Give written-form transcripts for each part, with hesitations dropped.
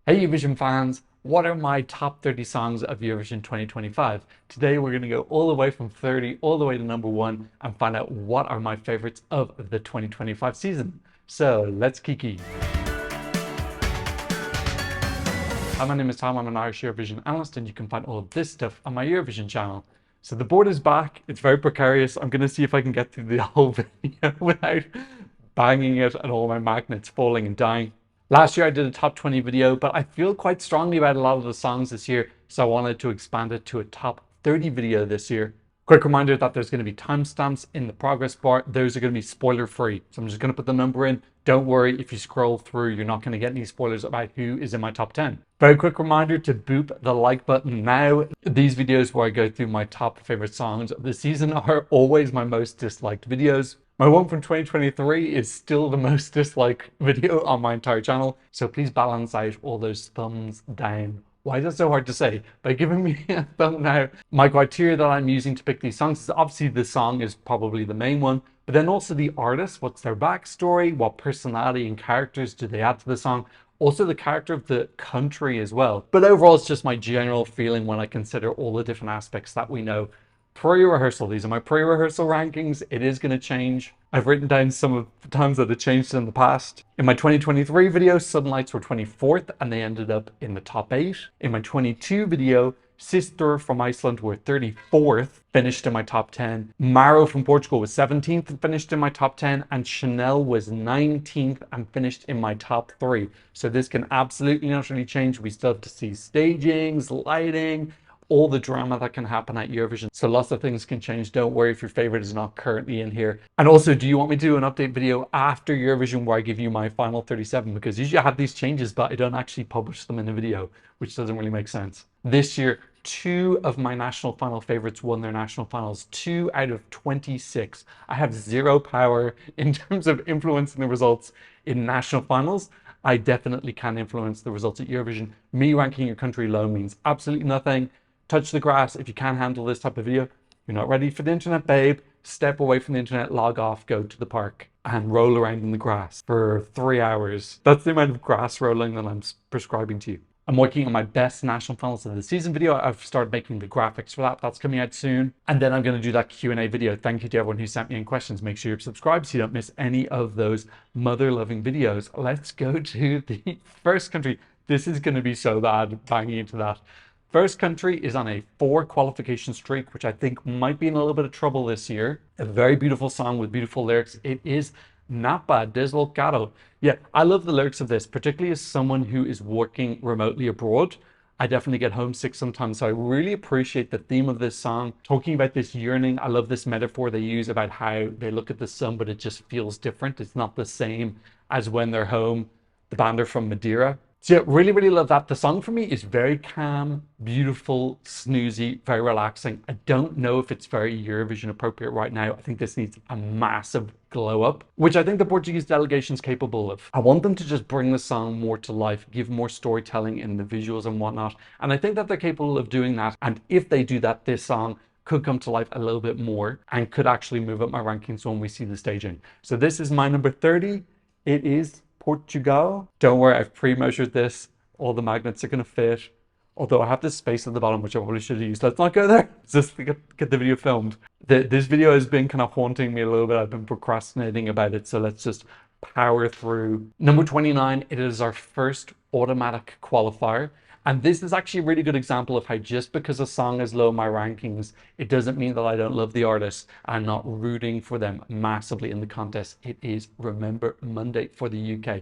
Hey Eurovision fans, what are my top 30 songs of Eurovision 2025? Today we're going to go all the way from 30 all the way to number 1 and find out what are my favorites of the 2025 season. So let's kiki. Hi, my name is Tom. I'm an Irish Eurovision analyst and you can find all of this stuff on my Eurovision channel. So the board is back. It's very precarious. I'm going to see if I can get through the whole video without banging it and all my magnets falling and dying. Last year I did a top 20 video, but I feel quite strongly about a lot of the songs this year, so I wanted to expand it to a top 30 video this year. Quick reminder that there's going to be timestamps in the progress bar. Those are going to be spoiler free. So I'm just going to put the number in. Don't worry, if you scroll through, you're not going to get any spoilers about who is in my top 10. Very quick reminder to boop the like button now. These videos where I go through my top favorite songs of the season are always my most disliked videos. My one from 2023 is still the most disliked video on my entire channel, so please balance out all those thumbs down. Why is that so hard to say? By giving me a thumb now. My criteria that I'm using to pick these songs is obviously the song is probably the main one, but then also the artist, what's their backstory, what personality and characters do they add to the song, also the character of the country as well. But overall, it's just my general feeling when I consider all the different aspects that we know. Pre-rehearsal, these are my pre-rehearsal rankings. It is going to change. I've written down some of the times that it changed in the past. In my 2023 video, Sudden Lights were 24th and they ended up in the top 8. In my 22 video, Sister from Iceland were 34th, finished in my top 10. Maro from Portugal was 17th and finished in my top 10. And Chanel was 19th and finished in my top 3. So this can absolutely not really change. We still have to see stagings, lighting, all the drama that can happen at Eurovision. So lots of things can change. Don't worry if your favorite is not currently in here. And also, do you want me to do an update video after Eurovision where I give you my final 37? Because usually I have these changes, but I don't actually publish them in a video, which doesn't really make sense. This year, 2 of my national final favorites won their national finals, 2 out of 26. I have zero power in terms of influencing the results in national finals. I definitely can influence the results at Eurovision. Me ranking your country low means absolutely nothing. Touch the grass. If you can't handle this type of video, you're not ready for the internet, babe. Step away from the internet, log off, go to the park and roll around in the grass for 3 hours. That's the amount of grass rolling that I'm prescribing to you. I'm working on my best national finals of the season video. I've started making the graphics for that. That's coming out soon. And then I'm going to do that Q&A video. Thank you to everyone who sent me in questions. Make sure you're subscribed so you don't miss any of those mother-loving videos. Let's go to the first country. This is going to be so bad banging into that. First country is on a 4 qualification streak, which I think might be in a little bit of trouble this year. A very beautiful song with beautiful lyrics. It is Napa Deslocado. Yeah, I love the lyrics of this, particularly as someone who is working remotely abroad. I definitely get homesick sometimes, so I really appreciate the theme of this song, talking about this yearning. I love this metaphor they use about how they look at the sun, but it just feels different. It's not the same as when they're home. The band are from Madeira. So yeah, really, really love that. The song for me is very calm, beautiful, snoozy, very relaxing. I don't know if it's very Eurovision appropriate right now. I think this needs a massive glow up, which I think the Portuguese delegation is capable of. I want them to just bring the song more to life, give more storytelling in the visuals and whatnot. And I think that they're capable of doing that. And if they do that, this song could come to life a little bit more and could actually move up my rankings when we see the staging. So this is my number 30. It is Portugal. Don't worry, I've pre-measured this. All the magnets are going to fit. Although I have this space at the bottom, which I probably should have used. Let's not go there. Just to get the video filmed. This video has been kind of haunting me a little bit. I've been procrastinating about it. So let's just power through. Number 29, it is our first automatic qualifier. And this is actually a really good example of how just because a song is low in my rankings, it doesn't mean that I don't love the artist. I'm not rooting for them massively in the contest. It is Remember Monday for the UK.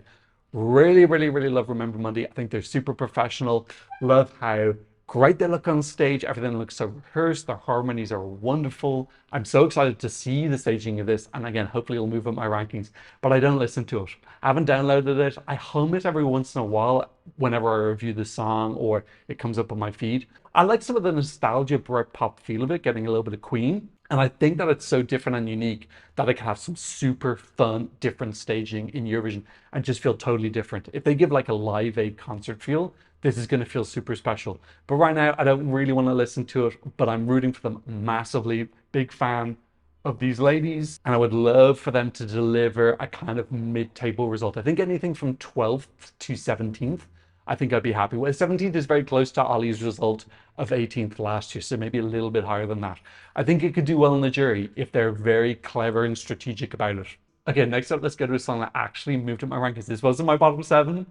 Really, really, really love Remember Monday. I think they're super professional. Love how great they look on stage. Everything looks so rehearsed. Their harmonies are wonderful. I'm so excited to see the staging of this. And again, hopefully it'll move up my rankings, but I don't listen to it. I haven't downloaded it. I hum it every once in a while whenever I review the song or it comes up on my feed. I like some of the nostalgia Britpop feel of it, getting a little bit of Queen. And I think that it's so different and unique that it can have some super fun, different staging in Eurovision and just feel totally different. If they give like a Live Aid concert feel, this is going to feel super special. But right now, I don't really want to listen to it, but I'm rooting for them massively. Big fan of these ladies, and I would love for them to deliver a kind of mid-table result. I think anything from 12th to 17th, I think I'd be happy with. 17th is very close to Ollie's result of 18th last year, so maybe a little bit higher than that. I think it could do well in the jury if they're very clever and strategic about it. Okay, next up, let's go to a song that actually moved up my rankings. This wasn't my bottom 7.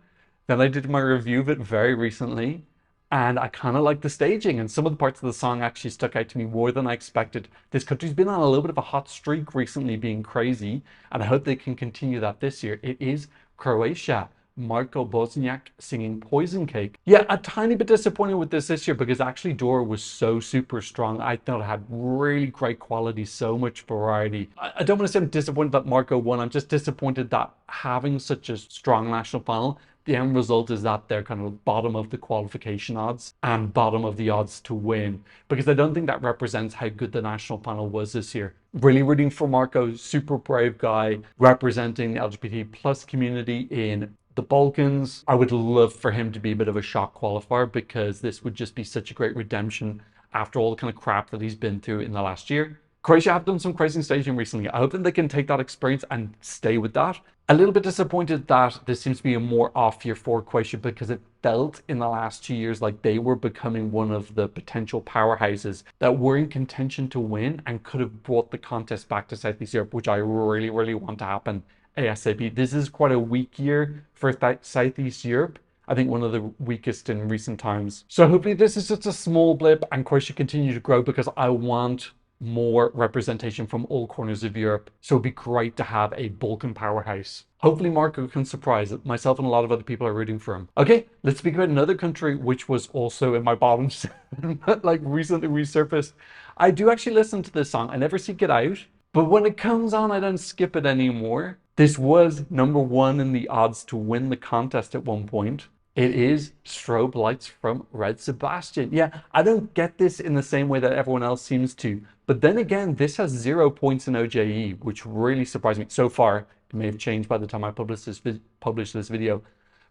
Then I did my review of it very recently, and I kind of like the staging, and some of the parts of the song actually stuck out to me more than I expected. This country's been on a little bit of a hot streak recently, being crazy, and I hope they can continue that this year. It is Croatia. Marko Bosniak singing Poison Cake. Yeah, a tiny bit disappointed with this year because actually Dora was so super strong. I thought it had really great quality, so much variety. I don't want to say I'm disappointed that Marko won. I'm just disappointed that having such a strong national final, the end result is that they're kind of bottom of the qualification odds and bottom of the odds to win, because I don't think that represents how good the national final was this year. Really rooting for Marko, super brave guy, representing the LGBT plus community in the Balkans. I would love for him to be a bit of a shock qualifier, because this would just be such a great redemption after all the kind of crap that he's been through in the last year. Croatia have done some crazy staging recently. I hope that they can take that experience and stay with that. A little bit disappointed that this seems to be a more off year for Croatia, because it felt in the last 2 years like they were becoming one of the potential powerhouses that were in contention to win and could have brought the contest back to Southeast Europe, which I really, really want to happen ASAP. This is quite a weak year for Southeast Europe. I think one of the weakest in recent times. So hopefully this is just a small blip and Croatia continue to grow, because I want more representation from all corners of Europe. So it'd be great to have a Balkan powerhouse. Hopefully Marko can surprise it. Myself and a lot of other people are rooting for him. Okay, let's speak about another country which was also in my bottom 7, but like recently resurfaced. I do actually listen to this song. I never seek it out, but when it comes on, I don't skip it anymore. This was #1 in the odds to win the contest at one point. It is Strobe Lights from Red Sebastian. Yeah, I don't get this in the same way that everyone else seems to. But then again, this has 0 points in OJE, which really surprised me. So far, it may have changed by the time I publish this video.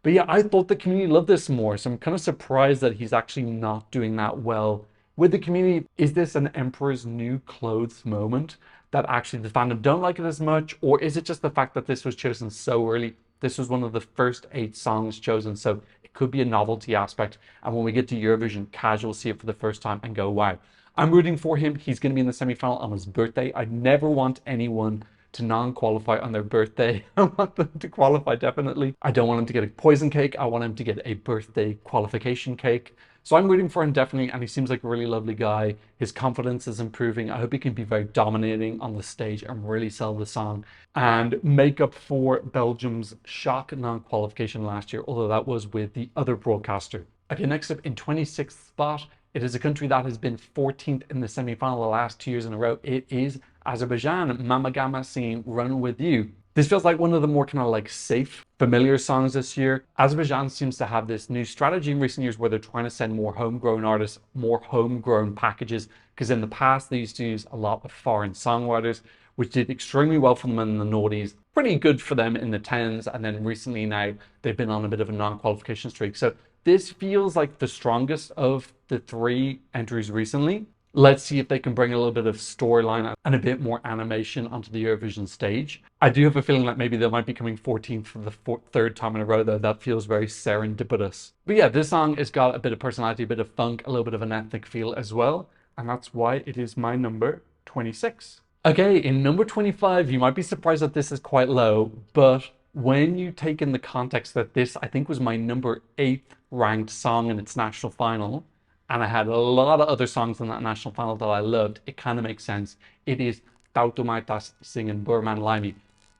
But yeah, I thought the community loved this more. So I'm kind of surprised that he's actually not doing that well with the community. Is this an Emperor's New Clothes moment, that actually the fandom don't like it as much? Or is it just the fact that this was chosen so early? This was one of the first 8 songs chosen, so it could be a novelty aspect. And when we get to Eurovision, casuals see it for the first time and go, wow. I'm rooting for him. He's going to be in the semi-final on his birthday. I never want anyone to non-qualify on their birthday. I want them to qualify, definitely. I don't want him to get a poison cake. I want him to get a birthday qualification cake. So I'm rooting for him, definitely, and he seems like a really lovely guy. His confidence is improving. I hope he can be very dominating on the stage and really sell the song and make up for Belgium's shock non-qualification last year, although that was with the other broadcaster. Okay, next up in 26th spot, it is a country that has been 14th in the semi-final the last 2 years in a row. It is Azerbaijan. Mama Gama singing Run With You. This feels like one of the more kind of like safe, familiar songs this year. Azerbaijan seems to have this new strategy in recent years where they're trying to send more homegrown artists, more homegrown packages, because in the past they used to use a lot of foreign songwriters, which did extremely well for them in the noughties, pretty good for them in the 10s, and then recently now they've been on a bit of a non-qualification streak. So this feels like the strongest of the 3 entries recently. Let's see if they can bring a little bit of storyline and a bit more animation onto the Eurovision stage. I do have a feeling that maybe they might be coming 14th for the 3rd time in a row, though. That feels very serendipitous. But yeah, this song has got a bit of personality, a bit of funk, a little bit of an ethnic feel as well. And that's why it is my number 26. Okay, in number 25, you might be surprised that this is quite low, but when you take in the context that this, I think, was my number 8th ranked song in its national final, and I had a lot of other songs in that national final that I loved, it kind of makes sense. It is Tautu Maitas singing Burman Limey.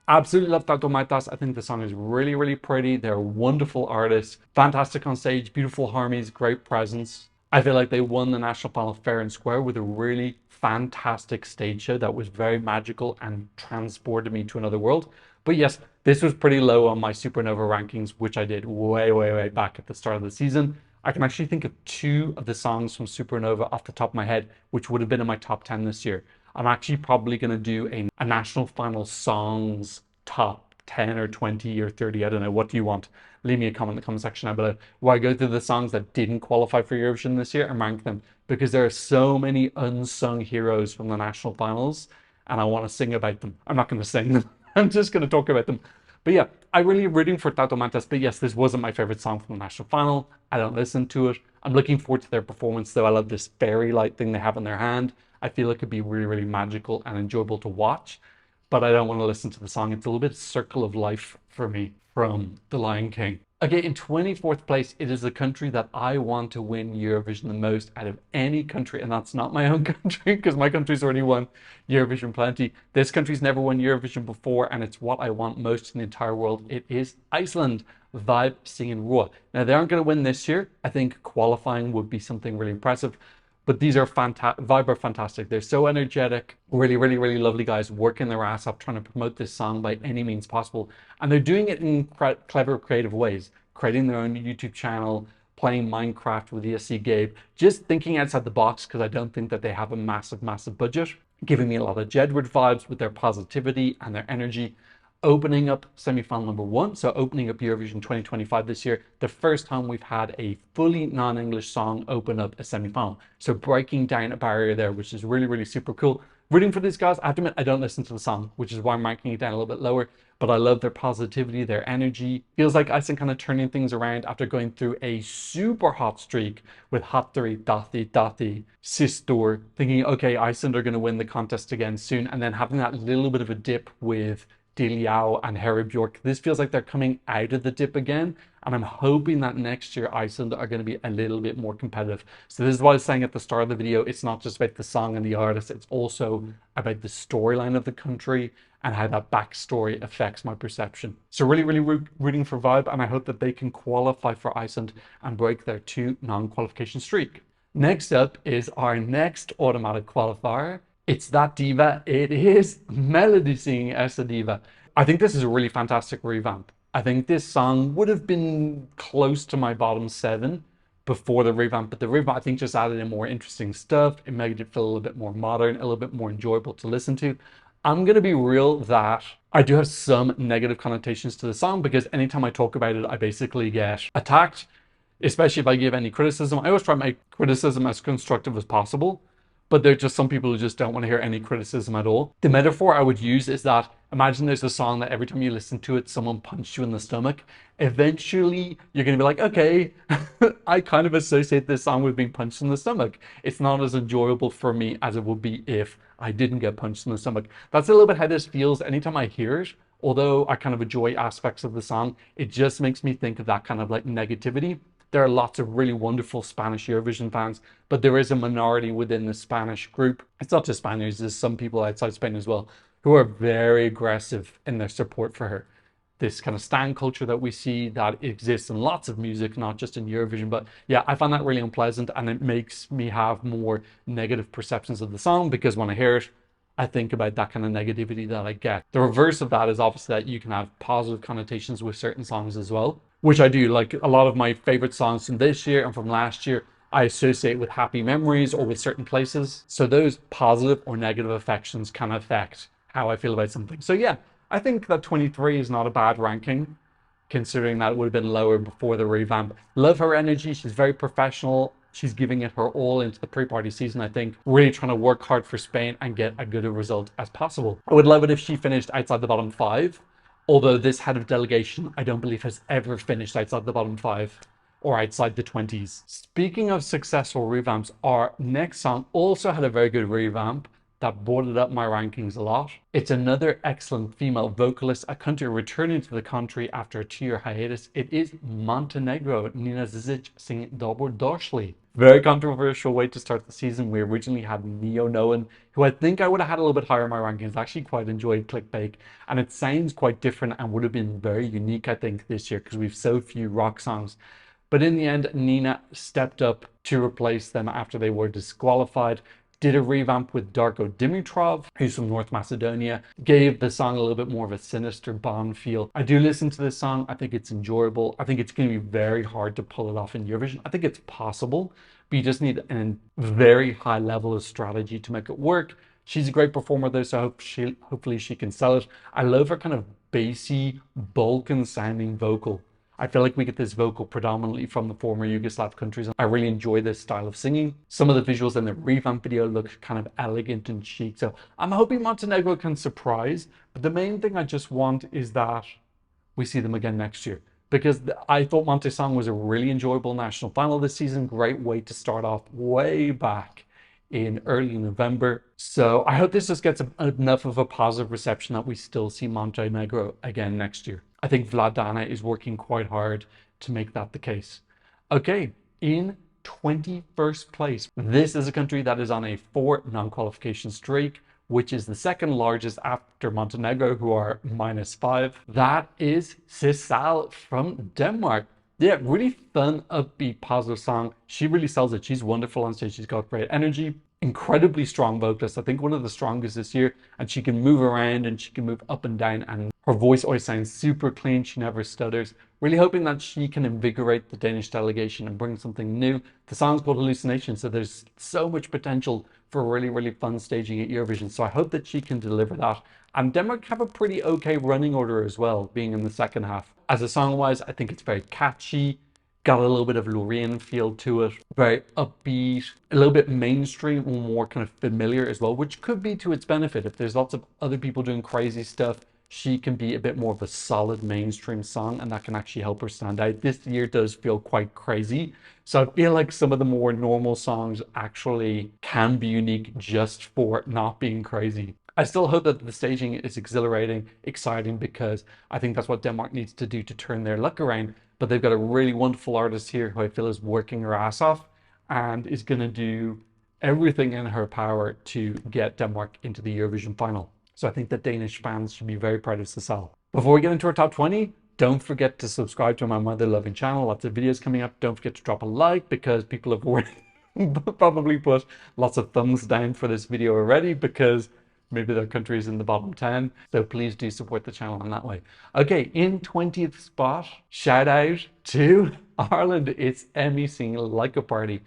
Absolutely love Tautu Maitas. I think the song is really, really pretty. They're wonderful artists, fantastic on stage, beautiful harmonies, great presence. I feel like they won the national final fair and square with a really fantastic stage show that was very magical and transported me to another world. But yes, this was pretty low on my Supernova rankings, which I did way, way, way back at the start of the season. I can actually think of 2 of the songs from Supernova off the top of my head, which would have been in my top 10 this year. I'm actually probably going to do a national final songs top 10 or 20 or 30. I don't know. What do you want? Leave me a comment in the comment section down below, where I go through the songs that didn't qualify for Eurovision this year and rank them, because there are so many unsung heroes from the national finals and I want to sing about them. I'm not going to sing them. I'm just going to talk about them. But yeah, I really rooting for Tato Mantas. But yes, this wasn't my favorite song from the national final. I don't listen to it. I'm looking forward to their performance though. I love this fairy light thing they have in their hand. I feel like it'd be really, really magical and enjoyable to watch. But I don't want to listen to the song. It's a little bit Circle of Life for me from The Lion King. Okay, in 24th place, it is the country that I want to win Eurovision the most out of any country, and that's not my own country, because my country's already won Eurovision plenty. This country's never won Eurovision before, and it's what I want most in the entire world. It is Iceland. Vibe singing Roa. Now, they aren't going to win this year. I think qualifying would be something really impressive. But these are fantastic. Vibe are fantastic. They're so energetic. Really, really, really lovely guys working their ass up trying to promote this song by any means possible. And they're doing it in clever, creative ways. Creating their own YouTube channel, playing Minecraft with ESC Gabe, just thinking outside the box because I don't think that they have a massive, massive budget. Giving me a lot of Jedward vibes with their positivity and their energy. Opening up semi-final number 1, so opening up Eurovision 2025 this year, the first time we've had a fully non-English song open up a semi-final. So breaking down a barrier there, which is really, really super cool. Rooting for these guys. I have to admit, I don't listen to the song, which is why I'm ranking it down a little bit lower, but I love their positivity, their energy. Feels like Iceland kind of turning things around after going through a super hot streak with Hattori, Dati, Sistor, thinking, okay, Iceland are going to win the contest again soon, and then having that little bit of a dip with Diliao and Harry Bjork. This feels like they're coming out of the dip again, and I'm hoping that next year Iceland are going to be a little bit more competitive. So this is what I was saying at the start of the video. It's not just about the song and the artist, it's also about the storyline of the country and how that backstory affects my perception. So really, really rooting for Vibe, and I hope that they can qualify for Iceland and break their 2 non-qualification streak. Next up is our next automatic qualifier. It's that diva. It is Melody singing as a diva. I think this is a really fantastic revamp. I think this song would have been close to my bottom 7 before the revamp, but the revamp I think just added in more interesting stuff. It made it feel a little bit more modern, a little bit more enjoyable to listen to. I'm going to be real that I do have some negative connotations to the song because anytime I talk about it, I basically get attacked, especially if I give any criticism. I always try to make criticism as constructive as possible. But there are just some people who just don't want to hear any criticism at all. The metaphor I would use is that imagine there's a song that every time you listen to it, someone punched you in the stomach. Eventually, you're going to be like, okay, I kind of associate this song with being punched in the stomach. It's not as enjoyable for me as it would be if I didn't get punched in the stomach. That's a little bit how this feels anytime I hear it. Although I kind of enjoy aspects of the song, it just makes me think of that kind of like negativity. There are lots of really wonderful Spanish Eurovision fans, but there is a minority within the Spanish group. It's not just Spaniards, there's some people outside Spain as well, who are very aggressive in their support for her. This kind of stan culture that we see that exists in lots of music, not just in Eurovision. But yeah, I find that really unpleasant, and it makes me have more negative perceptions of the song because when I hear it, I think about that kind of negativity that I get. The reverse of that is obviously that you can have positive connotations with certain songs as well, which I do. Like a lot of my favorite songs from this year and from last year, I associate with happy memories or with certain places. So those positive or negative affections can affect how I feel about something. So yeah, I think that 23 is not a bad ranking, considering that it would have been lower before the revamp. Love her energy. She's very professional. She's giving it her all into the pre-party season, I think. Really trying to work hard for Spain and get a good result as possible. I would love it if she finished outside the bottom 5. Although this head of delegation, I don't believe has ever finished outside the bottom 5 or outside the 20s. Speaking of successful revamps, our next song also had a very good revamp that boarded up my rankings a lot. It's another excellent female vocalist, a country returning to the country after a 2-year hiatus. It is Montenegro, Nina Zizic singing Dobor Došli. Very controversial way to start the season. We originally had Neo Noan, who I think I would have had a little bit higher in my rankings. I actually quite enjoyed Clickbake, and it sounds quite different and would have been very unique, I think, this year because we've so few rock songs. But in the end, Nina stepped up to replace them after they were disqualified. Did a revamp with Darko Dimitrov, who's from North Macedonia, gave the song a little bit more of a sinister Bond feel. I do listen to this song. I think it's enjoyable. I think it's going to be very hard to pull it off in Eurovision. I think it's possible, but you just need a very high level of strategy to make it work. She's a great performer though, so hopefully she can sell it. I love her kind of bassy, Balkan sounding vocal. I feel like we get this vocal predominantly from the former Yugoslav countries. I really enjoy this style of singing. Some of the visuals in the revamp video look kind of elegant and chic. So I'm hoping Montenegro can surprise. But the main thing I just want is that we see them again next year. Because I thought Monte Song was a really enjoyable national final this season. Great way to start off way back in early November. So I hope this just gets enough of a positive reception that we still see Montenegro again next year. I think Vladana is working quite hard to make that the case. Okay, in 21st place, this is a country that is on a 4 non-qualification streak, which is the second largest after Montenegro, who are -5. That is Sissal from Denmark. Yeah, really fun, upbeat, positive song. She really sells it. She's wonderful on stage. She's got great energy, incredibly strong vocalist. I think one of the strongest this year, and she can move around and she can move up and down, and her voice always sounds super clean. She never stutters. Really hoping that she can invigorate the Danish delegation and bring something new. The song's called Hallucination, so there's so much potential for really, really fun staging at Eurovision. So I hope that she can deliver that. And Denmark have a pretty okay running order as well, being in the second half. As a song-wise, I think it's very catchy, got a little bit of Loreen feel to it, very upbeat, a little bit mainstream, more kind of familiar as well, which could be to its benefit. If there's lots of other people doing crazy stuff, she can be a bit more of a solid mainstream song, and that can actually help her stand out. This year does feel quite crazy, so I feel like some of the more normal songs actually can be unique just for not being crazy. I still hope that the staging is exhilarating, exciting, because I think that's what Denmark needs to do to turn their luck around. But they've got a really wonderful artist here who I feel is working her ass off and is going to do everything in her power to get Denmark into the Eurovision final. So I think that Danish fans should be very proud of Sissal. Before we get into our top 20, don't forget to subscribe to my mother-loving channel. Lots of videos coming up. Don't forget to drop a like, because people have already probably put lots of thumbs down for this video already, because maybe their country is in the bottom 10. So please do support the channel in that way. Okay, in 20th spot, shout out to Ireland. It's Emmy singing Like a Party.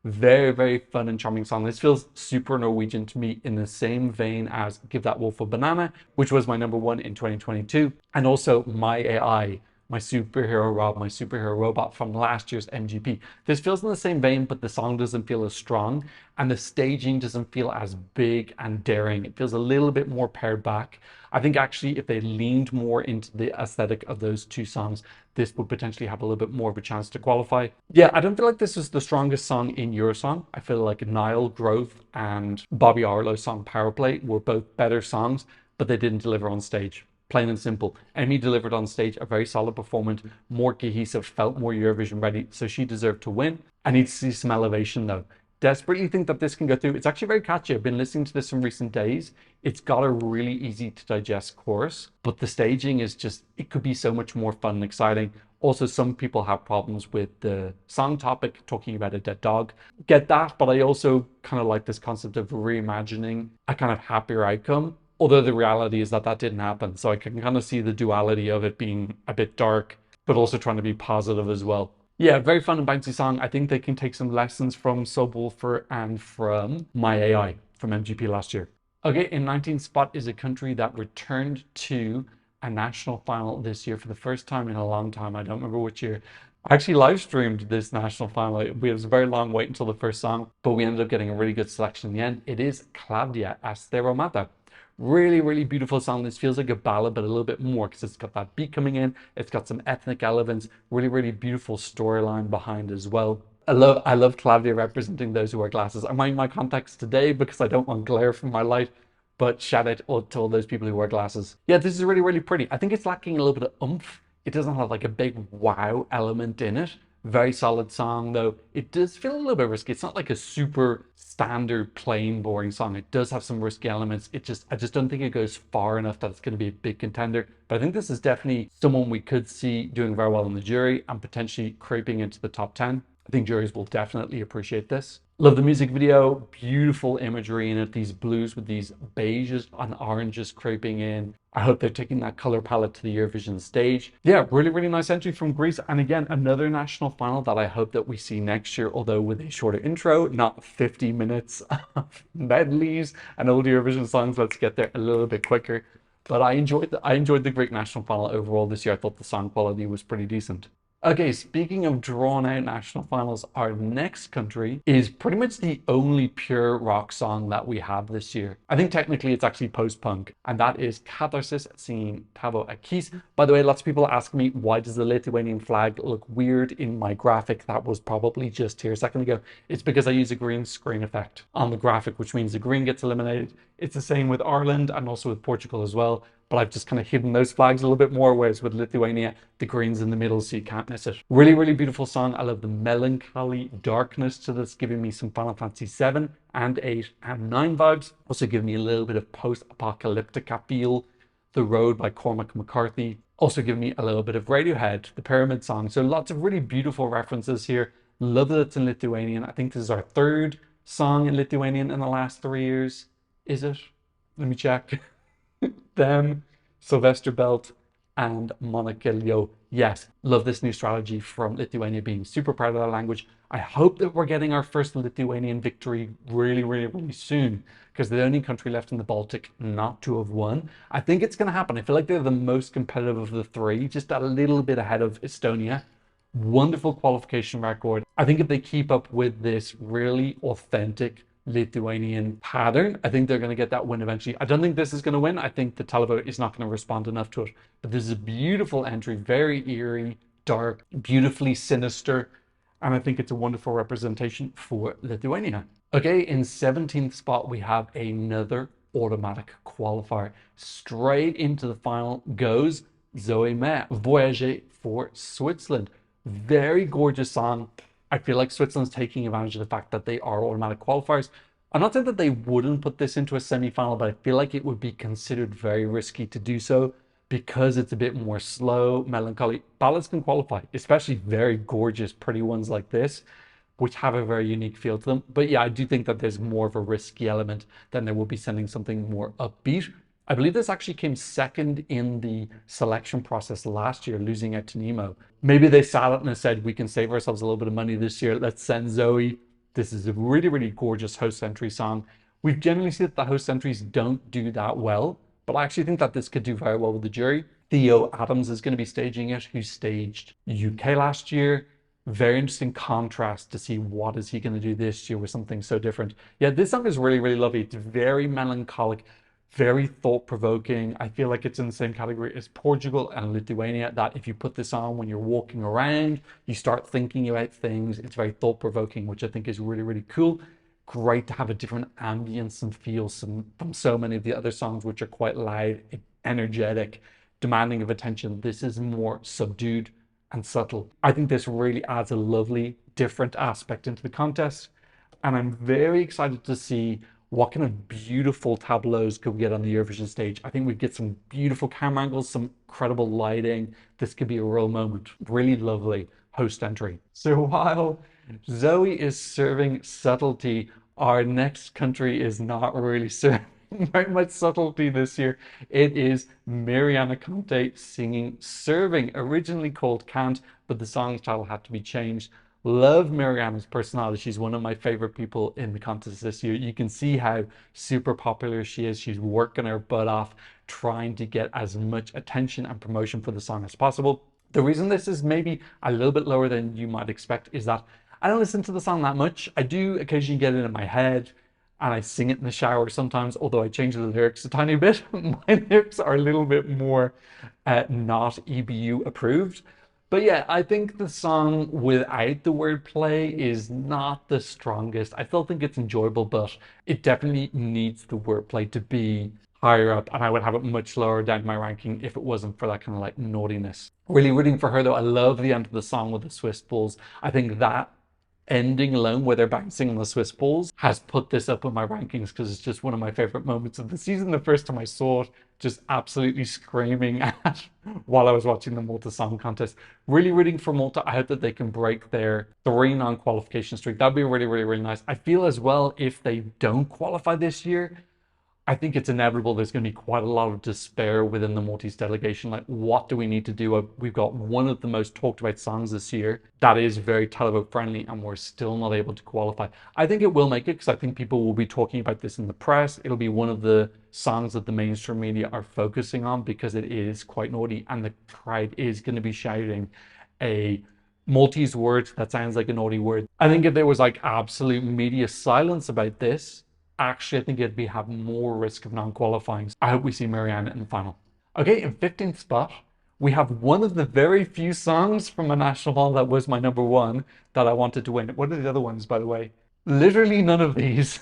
Very, very fun and charming song. This feels super Norwegian to me, in the same vein as Give That Wolf a Banana, which was my #1 in 2022. And also My AI, my superhero Rob, my superhero robot from last year's MGP. This feels in the same vein, but the song doesn't feel as strong, and the staging doesn't feel as big and daring. It feels a little bit more pared back. I think actually if they leaned more into the aesthetic of those two songs, this would potentially have a little bit more of a chance to qualify. Yeah, I don't feel like this is the strongest song in Eurosong. I feel like Niall Grove and Bobby Arlo's song Power Play were both better songs, but they didn't deliver on stage. Plain and simple. Emmy delivered on stage a very solid performance, more cohesive, felt more Eurovision ready, so she deserved to win. I need to see some elevation though. Desperately think that this can go through. It's actually very catchy. I've been listening to this in recent days. It's got a really easy to digest chorus, but the staging is just, it could be so much more fun and exciting. Also, some people have problems with the song topic, talking about a dead dog. Get that, but I also kind of like this concept of reimagining a kind of happier outcome. Although the reality is that that didn't happen. So I can kind of see the duality of it being a bit dark, but also trying to be positive as well. Yeah, very fun and bouncy song. I think they can take some lessons from Subwoofer and from My AI from MGP last year. Okay, in 19th spot is a country that returned to a national final this year for the first time in a long time. I don't remember which year. I actually live streamed this national final. It was a very long wait until the first song, but we ended up getting a really good selection in the end. It is Claudia Asteromata. Really, really beautiful song. This feels like a ballad, but a little bit more, because it's got that beat coming in. It's got some ethnic elements. Really, really beautiful storyline behind as well. I love Claudia representing those who wear glasses. I'm wearing my contacts today because I don't want glare from my light, but shout out to all those people who wear glasses. Yeah, this is really, really pretty. I think it's lacking a little bit of oomph. It doesn't have like a big wow element in it. Very solid song though. It does feel a little bit risky. It's not like a super standard plain boring song. It does have some risky elements. I just don't think it goes far enough that it's going to be a big contender. But I think this is definitely someone we could see doing very well in the jury and potentially creeping into the top 10. I think juries will definitely appreciate this. Love the music video, beautiful imagery in it, these blues with these beiges and oranges creeping in. I hope they're taking that color palette to the Eurovision stage. Yeah, really, really nice entry from Greece. And again, another national final that I hope that we see next year, although with a shorter intro, not 50 minutes of medleys and old Eurovision songs. Let's get there a little bit quicker. But I enjoyed the Greek national final overall this year. I thought the song quality was pretty decent. Okay, speaking of drawn out national finals, our next country is pretty much the only pure rock song that we have this year. I think technically it's actually post-punk, and that is Catharsis singing Tavo Akis. By the way, lots of people ask me, why does the Lithuanian flag look weird in my graphic that was probably just here a second ago? It's because I use a green screen effect on the graphic, which means the green gets eliminated. It's the same with Ireland and also with Portugal as well, but I've just kind of hidden those flags a little bit more, whereas with Lithuania, the green's in the middle, so you can't miss it. Really, really beautiful song. I love the melancholy darkness to this, giving me some Final Fantasy 7 and 8 and 9 vibes. Also giving me a little bit of post-apocalyptic feel. The Road by Cormac McCarthy. Also giving me a little bit of Radiohead, the Pyramid Song. So lots of really beautiful references here. Love that it's in Lithuanian. I think this is our third song in Lithuanian in the last 3 years. Is it? Let me check. Them, Sylvester Belt, and Monica Leo. Yes, love this new strategy from Lithuania, being super proud of their language. I hope that we're getting our first Lithuanian victory really, really, really soon, because they're the only country left in the Baltic not to have won. I think it's going to happen. I feel like they're the most competitive of the three, just a little bit ahead of Estonia. Wonderful qualification record. I think if they keep up with this really authentic Lithuanian pattern, I think they're going to get that win eventually. I don't think this is going to win. I think the televote is not going to respond enough to it. But this is a beautiful entry, very eerie, dark, beautifully sinister. And I think it's a wonderful representation for Lithuania. Okay, in 17th spot, we have another automatic qualifier. Straight into the final goes Zoe Mayer, Voyager for Switzerland. Very gorgeous song. I feel like Switzerland's taking advantage of the fact that they are automatic qualifiers. I'm not saying that they wouldn't put this into a semi-final, but I feel like it would be considered very risky to do so because it's a bit more slow, melancholy. Ballads can qualify, especially very gorgeous, pretty ones like this, which have a very unique feel to them. But yeah, I do think that there's more of a risky element than there will be sending something more upbeat. I believe this actually came second in the selection process last year, losing out to Nemo. Maybe they sat it and said, we can save ourselves a little bit of money this year. Let's send Zoe. This is a really, really gorgeous host entry song. We've generally seen that the host entries don't do that well, but I actually think that this could do very well with the jury. Theo Adams is going to be staging it, who staged UK last year. Very interesting contrast to see what is he going to do this year with something so different. Yeah, this song is really, really lovely. It's very melancholic, very thought-provoking. I feel like it's in the same category as Portugal and Lithuania, that if you put this on when you're walking around, you start thinking about things. It's very thought-provoking, which I think is really, really cool. Great to have a different ambience and feel from so many of the other songs, which are quite loud, energetic, demanding of attention. This is more subdued and subtle. I think this really adds a lovely, different aspect into the contest. And I'm very excited to see what kind of beautiful tableaus could we get on the Eurovision stage. I think we'd get some beautiful camera angles, some incredible lighting. This could be a real moment. Really lovely host entry. So while Zoe is serving subtlety, our next country is not really serving very much subtlety this year. It is Mariana Conte singing Serving, originally called Can't, but the song's title had to be changed. Love Mariana's personality. She's one of my favorite people in the contest this year. You can see how super popular she is. She's working her butt off, trying to get as much attention and promotion for the song as possible. The reason this is maybe a little bit lower than you might expect is that I don't listen to the song that much. I do occasionally get it in my head and I sing it in the shower sometimes, although I change the lyrics a tiny bit. My lyrics are a little bit more not EBU approved. But yeah, I think the song without the wordplay is not the strongest. I still think it's enjoyable, but it definitely needs the wordplay to be higher up, and I would have it much lower down my ranking if it wasn't for that kind of like naughtiness. Really rooting for her though. I love the end of the song with the Swiss balls. I think that ending alone where they're bouncing on the Swiss balls has put this up in my rankings because it's just one of my favorite moments of the season. The first time I saw it, just absolutely screaming at while I was watching the Malta Song Contest. Really rooting for Malta. I hope that they can break their 3 non-qualification streak. That'd be really, really, really nice. I feel as well, if they don't qualify this year, I think it's inevitable there's going to be quite a lot of despair within the Maltese delegation. Like, what do we need to do? We've got one of the most talked about songs this year that is very televote friendly, and we're still not able to qualify. I think it will make it because I think people will be talking about this in the press. It'll be one of the songs that the mainstream media are focusing on because it is quite naughty and the crowd is going to be shouting a Maltese word that sounds like a naughty word. I think if there was like absolute media silence about this, actually I think it'd be have more risk of non-qualifying. I hope we see Marianne in the final. Okay, in 15th spot, we have one of the very few songs from a national final that was my number one that I wanted to win. What are the other ones, by the way? Literally none of these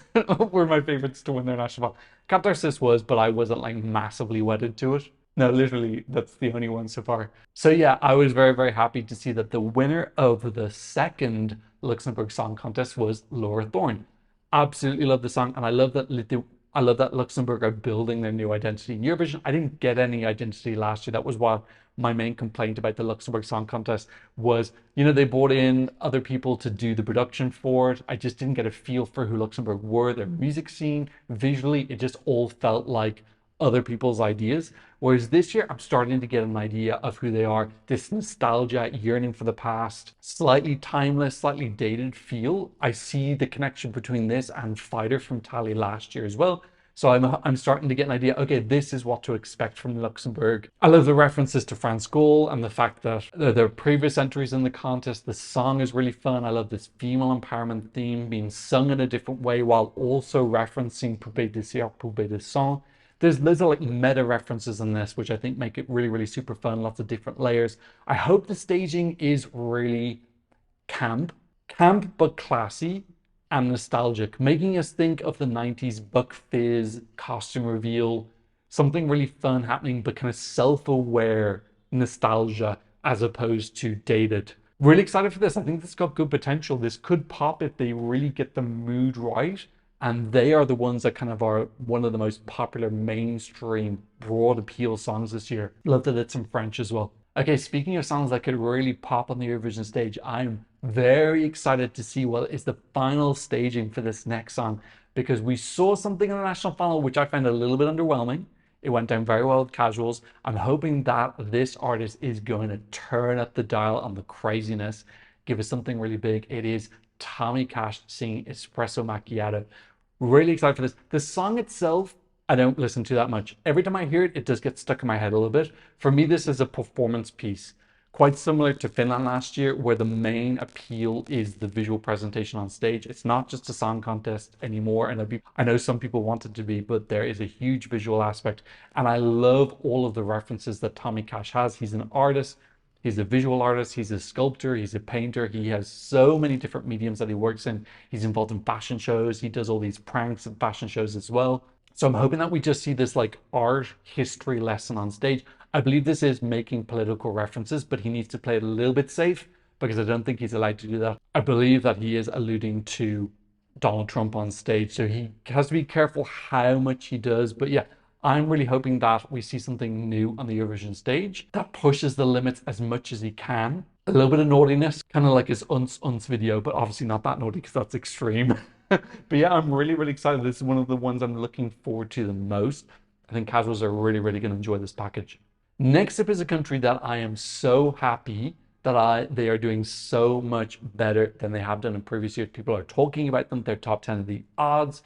were my favorites to win their national final. Catharsis was, but I wasn't like massively wedded to it. No, literally, that's the only one so far. So yeah, I was very, very happy to see that the winner of the second Luxembourg Song Contest was Laura Thorne. Absolutely love the song, and I love that Luxembourg are building their new identity in Eurovision. I didn't get any identity last year. That was why my main complaint about the Luxembourg Song Contest was, they brought in other people to do the production for it. I just didn't get a feel for who Luxembourg were, their music scene, visually. It just all felt like other people's ideas. Whereas this year, I'm starting to get an idea of who they are. This nostalgia, yearning for the past, slightly timeless, slightly dated feel. I see the connection between this and Fighter from Tally last year as well. So I'm starting to get an idea, okay, this is what to expect from Luxembourg. I love the references to France Gaulle and the fact that there are previous entries in the contest. The song is really fun. I love this female empowerment theme being sung in a different way while also referencing Poupée de cire, Poupée de sang. There's little like meta references in this, which I think make it really, really super fun. Lots of different layers. I hope the staging is really camp but classy and nostalgic, making us think of the 90s Buck Fizz costume reveal, something really fun happening, but kind of self-aware nostalgia as opposed to dated. Really excited for this. I think this got good potential. This could pop if they really get the mood right. And they are the ones that kind of are one of the most popular mainstream broad appeal songs this year. Love that it's in French as well. Okay, speaking of songs that could really pop on the Eurovision stage, I'm very excited to see what is the final staging for this next song, because we saw something in the national final which I found a little bit underwhelming. It went down very well with casuals. I'm hoping that this artist is going to turn up the dial on the craziness, give us something really big. It is Tommy Cash singing Espresso Macchiato. Really excited for this. The song itself, I don't listen to that much. Every time I hear it, it does get stuck in my head a little bit. For me, this is a performance piece, quite similar to Finland last year, where the main appeal is the visual presentation on stage. It's not just a song contest anymore. And I know some people want it to be, but there is a huge visual aspect. And I love all of the references that Tommy Cash has. He's an artist. He's a visual artist, he's a sculptor, he's a painter. He has so many different mediums that he works in. He's involved in fashion shows. He does all these pranks and fashion shows as well. So I'm hoping that we just see this like art history lesson on stage. I believe this is making political references, but he needs to play it a little bit safe because I don't think he's allowed to do that. I believe that he is alluding to Donald Trump on stage. So he has to be careful how much he does. But yeah, I'm really hoping that we see something new on the Eurovision stage that pushes the limits as much as he can. A little bit of naughtiness, kind of like his Uns video, but obviously not that naughty because that's extreme. But yeah, I'm really, really excited. This is one of the ones I'm looking forward to the most. I think casuals are really, really going to enjoy this package. Next up is a country that I am so happy that they are doing so much better than they have done in previous years. People are talking about them. They're top 10 of the odds.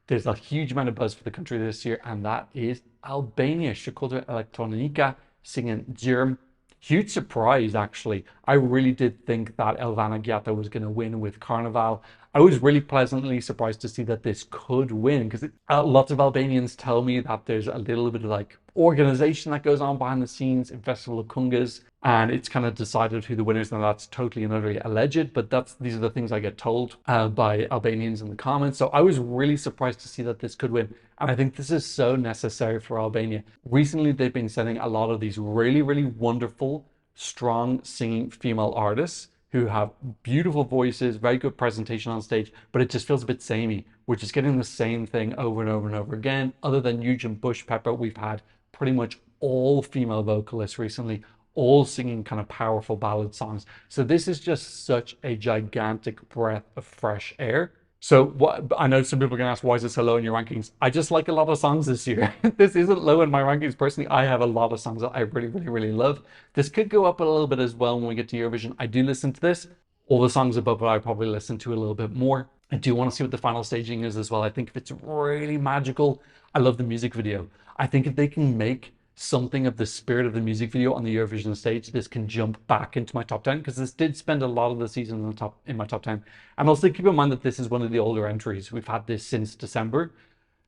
There's a huge amount of buzz for the country this year, and that is Albania. Shkolla Elektronika singing Germ. Huge surprise, actually. I really did think that Elvana Giata was going to win with Carnival. I was really pleasantly surprised to see that this could win, because lots of Albanians tell me that there's a little bit of like organization that goes on behind the scenes in Festival of Kungas, and it's kind of decided who the winners, and that's totally and utterly alleged, but these are the things I get told by Albanians in the comments. So I was really surprised to see that this could win, and I think this is so necessary for Albania. Recently, they've been sending a lot of these really, really wonderful, strong singing female artists who have beautiful voices, very good presentation on stage, but it just feels a bit samey. We're just getting the same thing over and over and over again. Other than Nugent Bush Pepper, we've had pretty much all female vocalists recently, all singing kind of powerful ballad songs. So this is just such a gigantic breath of fresh air. So what I know some people are going to ask, why is it so low in your rankings? I just like a lot of songs this year. This isn't low in my rankings personally. I have a lot of songs that I really, really, really love. This could go up a little bit as well when we get to Eurovision. I do listen to this. All the songs above it, I probably listen to a little bit more. I do want to see what the final staging is as well. I think if it's really magical, I love the music video. I think if they can make something of the spirit of the music video on the Eurovision stage, this can jump back into my top 10, because this did spend a lot of the season in my top 10. And also keep in mind that this is one of the older entries. We've had this since December.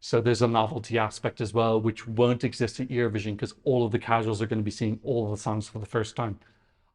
So there's a novelty aspect as well, which won't exist at Eurovision because all of the casuals are going to be seeing all of the songs for the first time.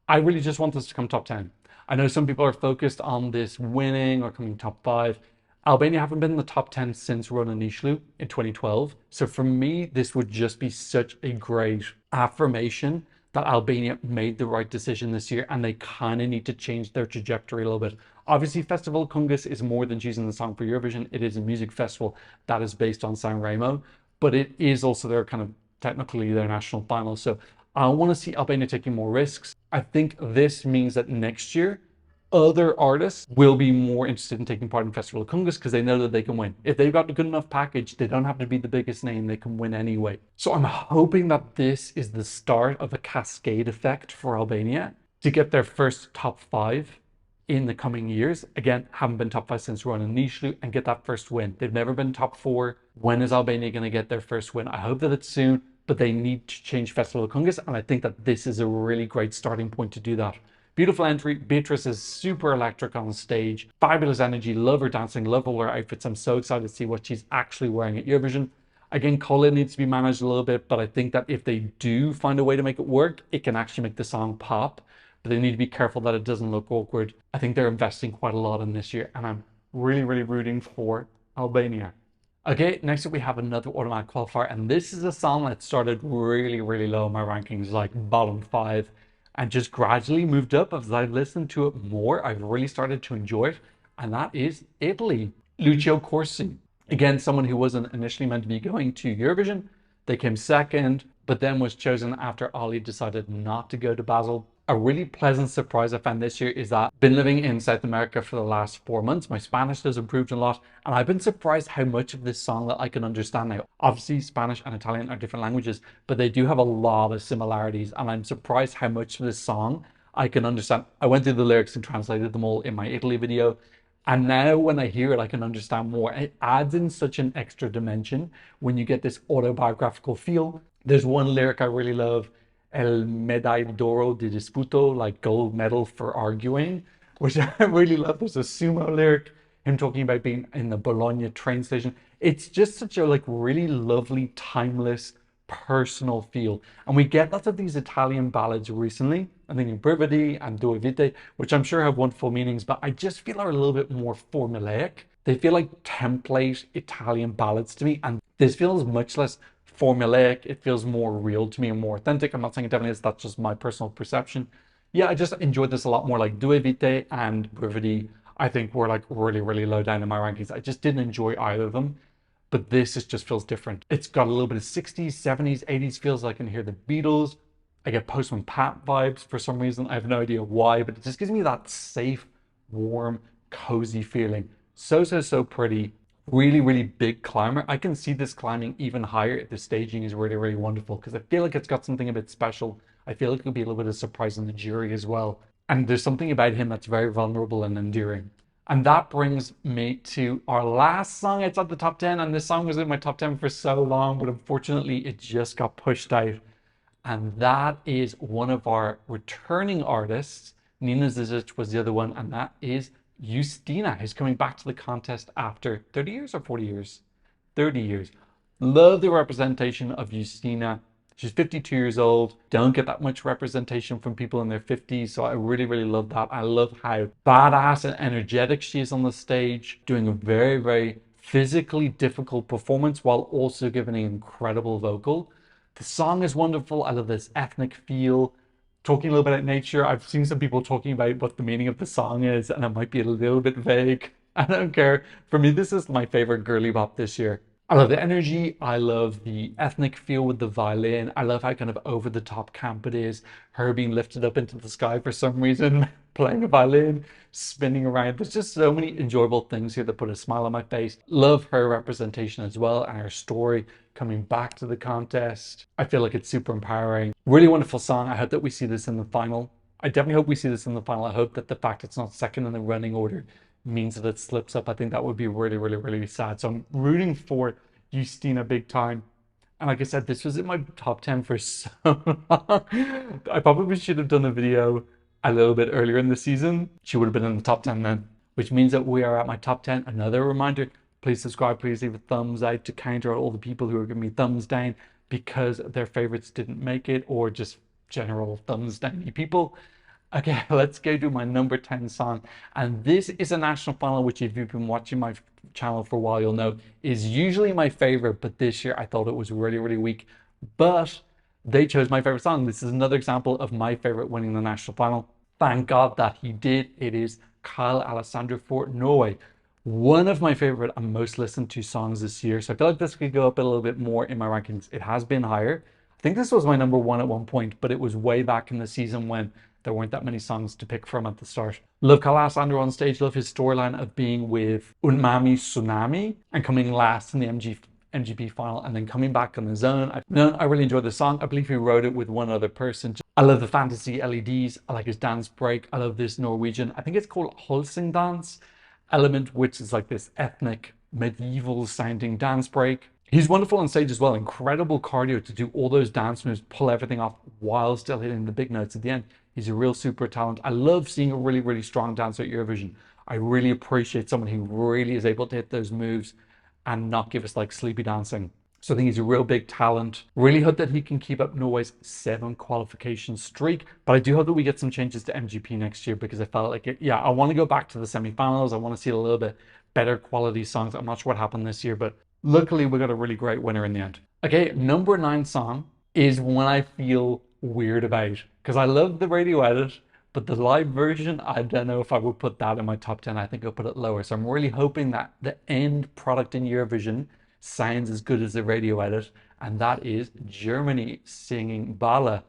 I really just want this to come top 10. I know some people are focused on this winning or coming top 5. Albania haven't been in the top 10 since Rona Nishlu in 2012. So for me, this would just be such a great affirmation that Albania made the right decision this year, and they kind of need to change their trajectory a little bit. Obviously, Festival Kungus is more than choosing the song for Eurovision. It is a music festival that is based on San Remo, but it is also their kind of technically their national final. So I want to see Albania taking more risks. I think this means that next year, other artists will be more interested in taking part in Festival of Kungus because they know that they can win. If they've got a good enough package, they don't have to be the biggest name, they can win anyway. So I'm hoping that this is the start of a cascade effect for Albania to get their first top 5 in the coming years. Again, haven't been top 5 since Rona Nishlu, and get that first win. They've never been top 4. When is Albania going to get their first win? I hope that it's soon, but they need to change Festival of Kungus, and I think that this is a really great starting point to do that. Beautiful entry. Beatrice is super electric on stage. Fabulous energy. Love her dancing. Love all her outfits. I'm so excited to see what she's actually wearing at Eurovision. Again, Colin needs to be managed a little bit, but I think that if they do find a way to make it work, it can actually make the song pop. But they need to be careful that it doesn't look awkward. I think they're investing quite a lot in this year, and I'm really, really rooting for Albania. Okay, next up we have another automatic qualifier, and this is a song that started really, really low in my rankings, like bottom 5. And just gradually moved up as I've listened to it more. I've really started to enjoy it, and that is Italy. Lucio Corsi. Again, someone who wasn't initially meant to be going to Eurovision. They came second, but then was chosen after Ali decided not to go to Basel. A really pleasant surprise I found this year is that I've been living in South America for the last 4 months. My Spanish has improved a lot, and I've been surprised how much of this song that I can understand now. Obviously, Spanish and Italian are different languages, but they do have a lot of similarities, and I'm surprised how much of this song I can understand. I went through the lyrics and translated them all in my Italy video, and now when I hear it, I can understand more. It adds in such an extra dimension when you get this autobiographical feel. There's one lyric I really love, El Medaglia d'Oro di Disputo, like gold medal for arguing, which I really love. There's a sumo lyric, him talking about being in the Bologna train station. It's just such a like really lovely, timeless, personal feel. And we get lots of these Italian ballads recently. I'm thinking Brividi and Due Vite, which I'm sure have wonderful meanings, but I just feel are a little bit more formulaic. They feel like template Italian ballads to me, and this feels much less formulaic. It feels more real to me and more authentic. I'm not saying it definitely is, that's just my personal perception. Yeah, I just enjoyed this a lot more. Like Due Vite and Brividi, I think were like really, really low down in my rankings. I just didn't enjoy either of them. But this just feels different. It's got a little bit of 60s, 70s, 80s feels. I can hear the Beatles. I get Postman Pat vibes for some reason. I have no idea why, but it just gives me that safe, warm, cozy feeling. So pretty. Really, really big climber. I can see this climbing even higher. The staging is really, really wonderful because I feel like it's got something a bit special. I feel like it could be a little bit of surprise in the jury as well. And there's something about him that's very vulnerable and endearing. And that brings me to our last song. It's at the top 10, and this song was in my top 10 for so long, but unfortunately it just got pushed out. And that is one of our returning artists. Nina Zizic was the other one, and that is Justina, who's coming back to the contest after 30 years or 40 years? 30 years. Love the representation of Justina. She's 52 years old. Don't get that much representation from people in their 50s. So I really, really love that. I love how badass and energetic she is on the stage, doing a very, very physically difficult performance while also giving an incredible vocal. The song is wonderful. I love this ethnic feel. Talking a little bit about nature. I've seen some people talking about what the meaning of the song is, and it might be a little bit vague. I don't care. For me, this is my favorite girly bop this year. I love the energy. I love the ethnic feel with the violin. I love how kind of over the top camp it is. Her being lifted up into the sky for some reason, playing a violin, spinning around. There's just so many enjoyable things here that put a smile on my face. Love her representation as well, and her story coming back to the contest. I feel like it's super empowering. Really wonderful song. I hope that we see this in the final. I definitely hope we see this in the final. I hope that the fact it's not second in the running order means that it slips up. I think that would be really, really, really sad. So I'm rooting for Justina big time. And like I said, this was in my top 10 for so long. I probably should have done a video a little bit earlier in the season. She would have been in the top 10 then, which means that we are at my top 10. Another reminder, please subscribe, please leave a thumbs out to counter all the people who are giving me thumbs down because their favorites didn't make it, or just general thumbs downy people. Okay, let's go to my number 10 song. And this is a national final, which if you've been watching my channel for a while, you'll know is usually my favorite, but this year I thought it was really, really weak. But they chose my favorite song. This is another example of my favorite winning the national final. Thank God that he did. It is Kyle Alexander for Norway. One of my favorite and most listened to songs this year. So I feel like this could go up a little bit more in my rankings. It has been higher. I think this was my number one at one point, but it was way back in the season when there weren't that many songs to pick from at the start. Love Kyle Alexander on stage. Love his storyline of being with Unmami Tsunami and coming last in the MGP final and then coming back on his own. I really enjoyed the song. I believe he wrote it with one other person. I love the fantasy LEDs. I like his dance break. I love this Norwegian, I think it's called Holsing dance element, which is like this ethnic medieval sounding dance break. He's wonderful on stage as well. Incredible cardio to do all those dance moves, pull everything off while still hitting the big notes at the end. He's a real super talent. I love seeing a really, really strong dancer at Eurovision. I really appreciate someone who really is able to hit those moves and not give us like sleepy dancing. So I think he's a real big talent. Really hope that he can keep up Norway's 7 qualification streak. But I do hope that we get some changes to MGP next year, because I felt like it, yeah, I want to go back to the semifinals. I want to see a little bit better quality songs. I'm not sure what happened this year, but luckily we got a really great winner in the end. Okay, number 9 song is one I feel weird about, because I love the radio edit, but the live version, I don't know if I would put that in my top 10. I think I'll put it lower. So I'm really hoping that the end product in Eurovision sounds as good as the radio edit, and that is Germany singing Bala.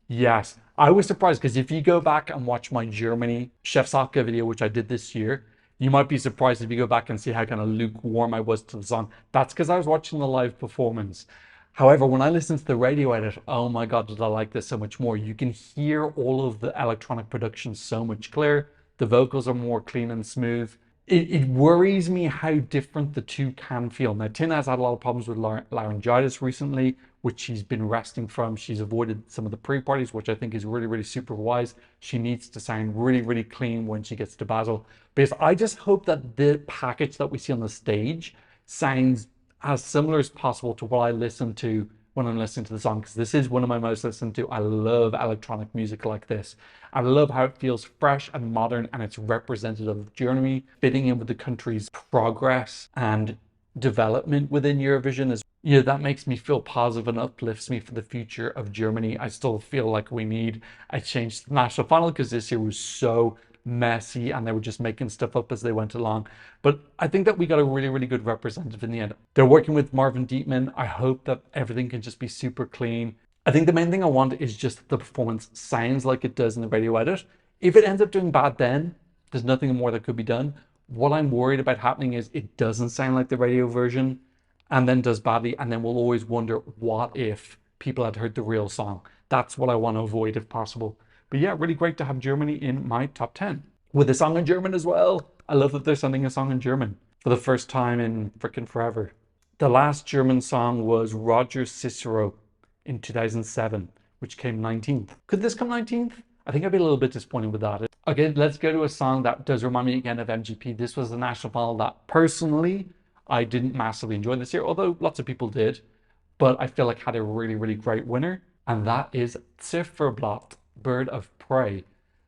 Yes, I was surprised, because if you go back and watch my Germany Chef Saka video, which I did this year, you might be surprised if you go back and see how kind of lukewarm I was to the song. That's because I was watching the live performance. However, when I listened to the radio edit, oh my God, did I like this so much more. You can hear all of the electronic production so much clearer. The vocals are more clean and smooth. It worries me how different the two can feel. Now, Tina has had a lot of problems with laryngitis recently, which she's been resting from. She's avoided some of the pre-parties, which I think is really, really super wise. She needs to sound really, really clean when she gets to Basel. Because I just hope that the package that we see on the stage sounds as similar as possible to what I listen to when I'm listening to the song, because this is one of my most listened to. I love electronic music like this. I love how it feels fresh and modern, and it's representative of Germany, fitting in with the country's progress and development within Eurovision. That makes me feel positive and uplifts me for the future of Germany. I still feel like we need a change to the national final, because this year was so messy and they were just making stuff up as they went along. But I think that we got a really, really good representative in the end. They're working with Marvin Dietman. I hope that everything can just be super clean. I think the main thing I want is just that the performance sounds like it does in the radio edit. If it ends up doing bad, then there's nothing more that could be done. What I'm worried about happening is it doesn't sound like the radio version and then does badly, and then we'll always wonder, what if people had heard the real song? That's what I want to avoid if possible. But yeah, really great to have Germany in my top 10. With a song in German as well. I love that they're sending a song in German for the first time in freaking forever. The last German song was Roger Cicero in 2007, which came 19th. Could this come 19th? I think I'd be a little bit disappointed with that. Okay, let's go to a song that does remind me again of MGP. This was the national final that personally I didn't massively enjoy this year, although lots of people did, but I feel like had a really, really great winner, and that is Zifferblatt, Bird of Prey.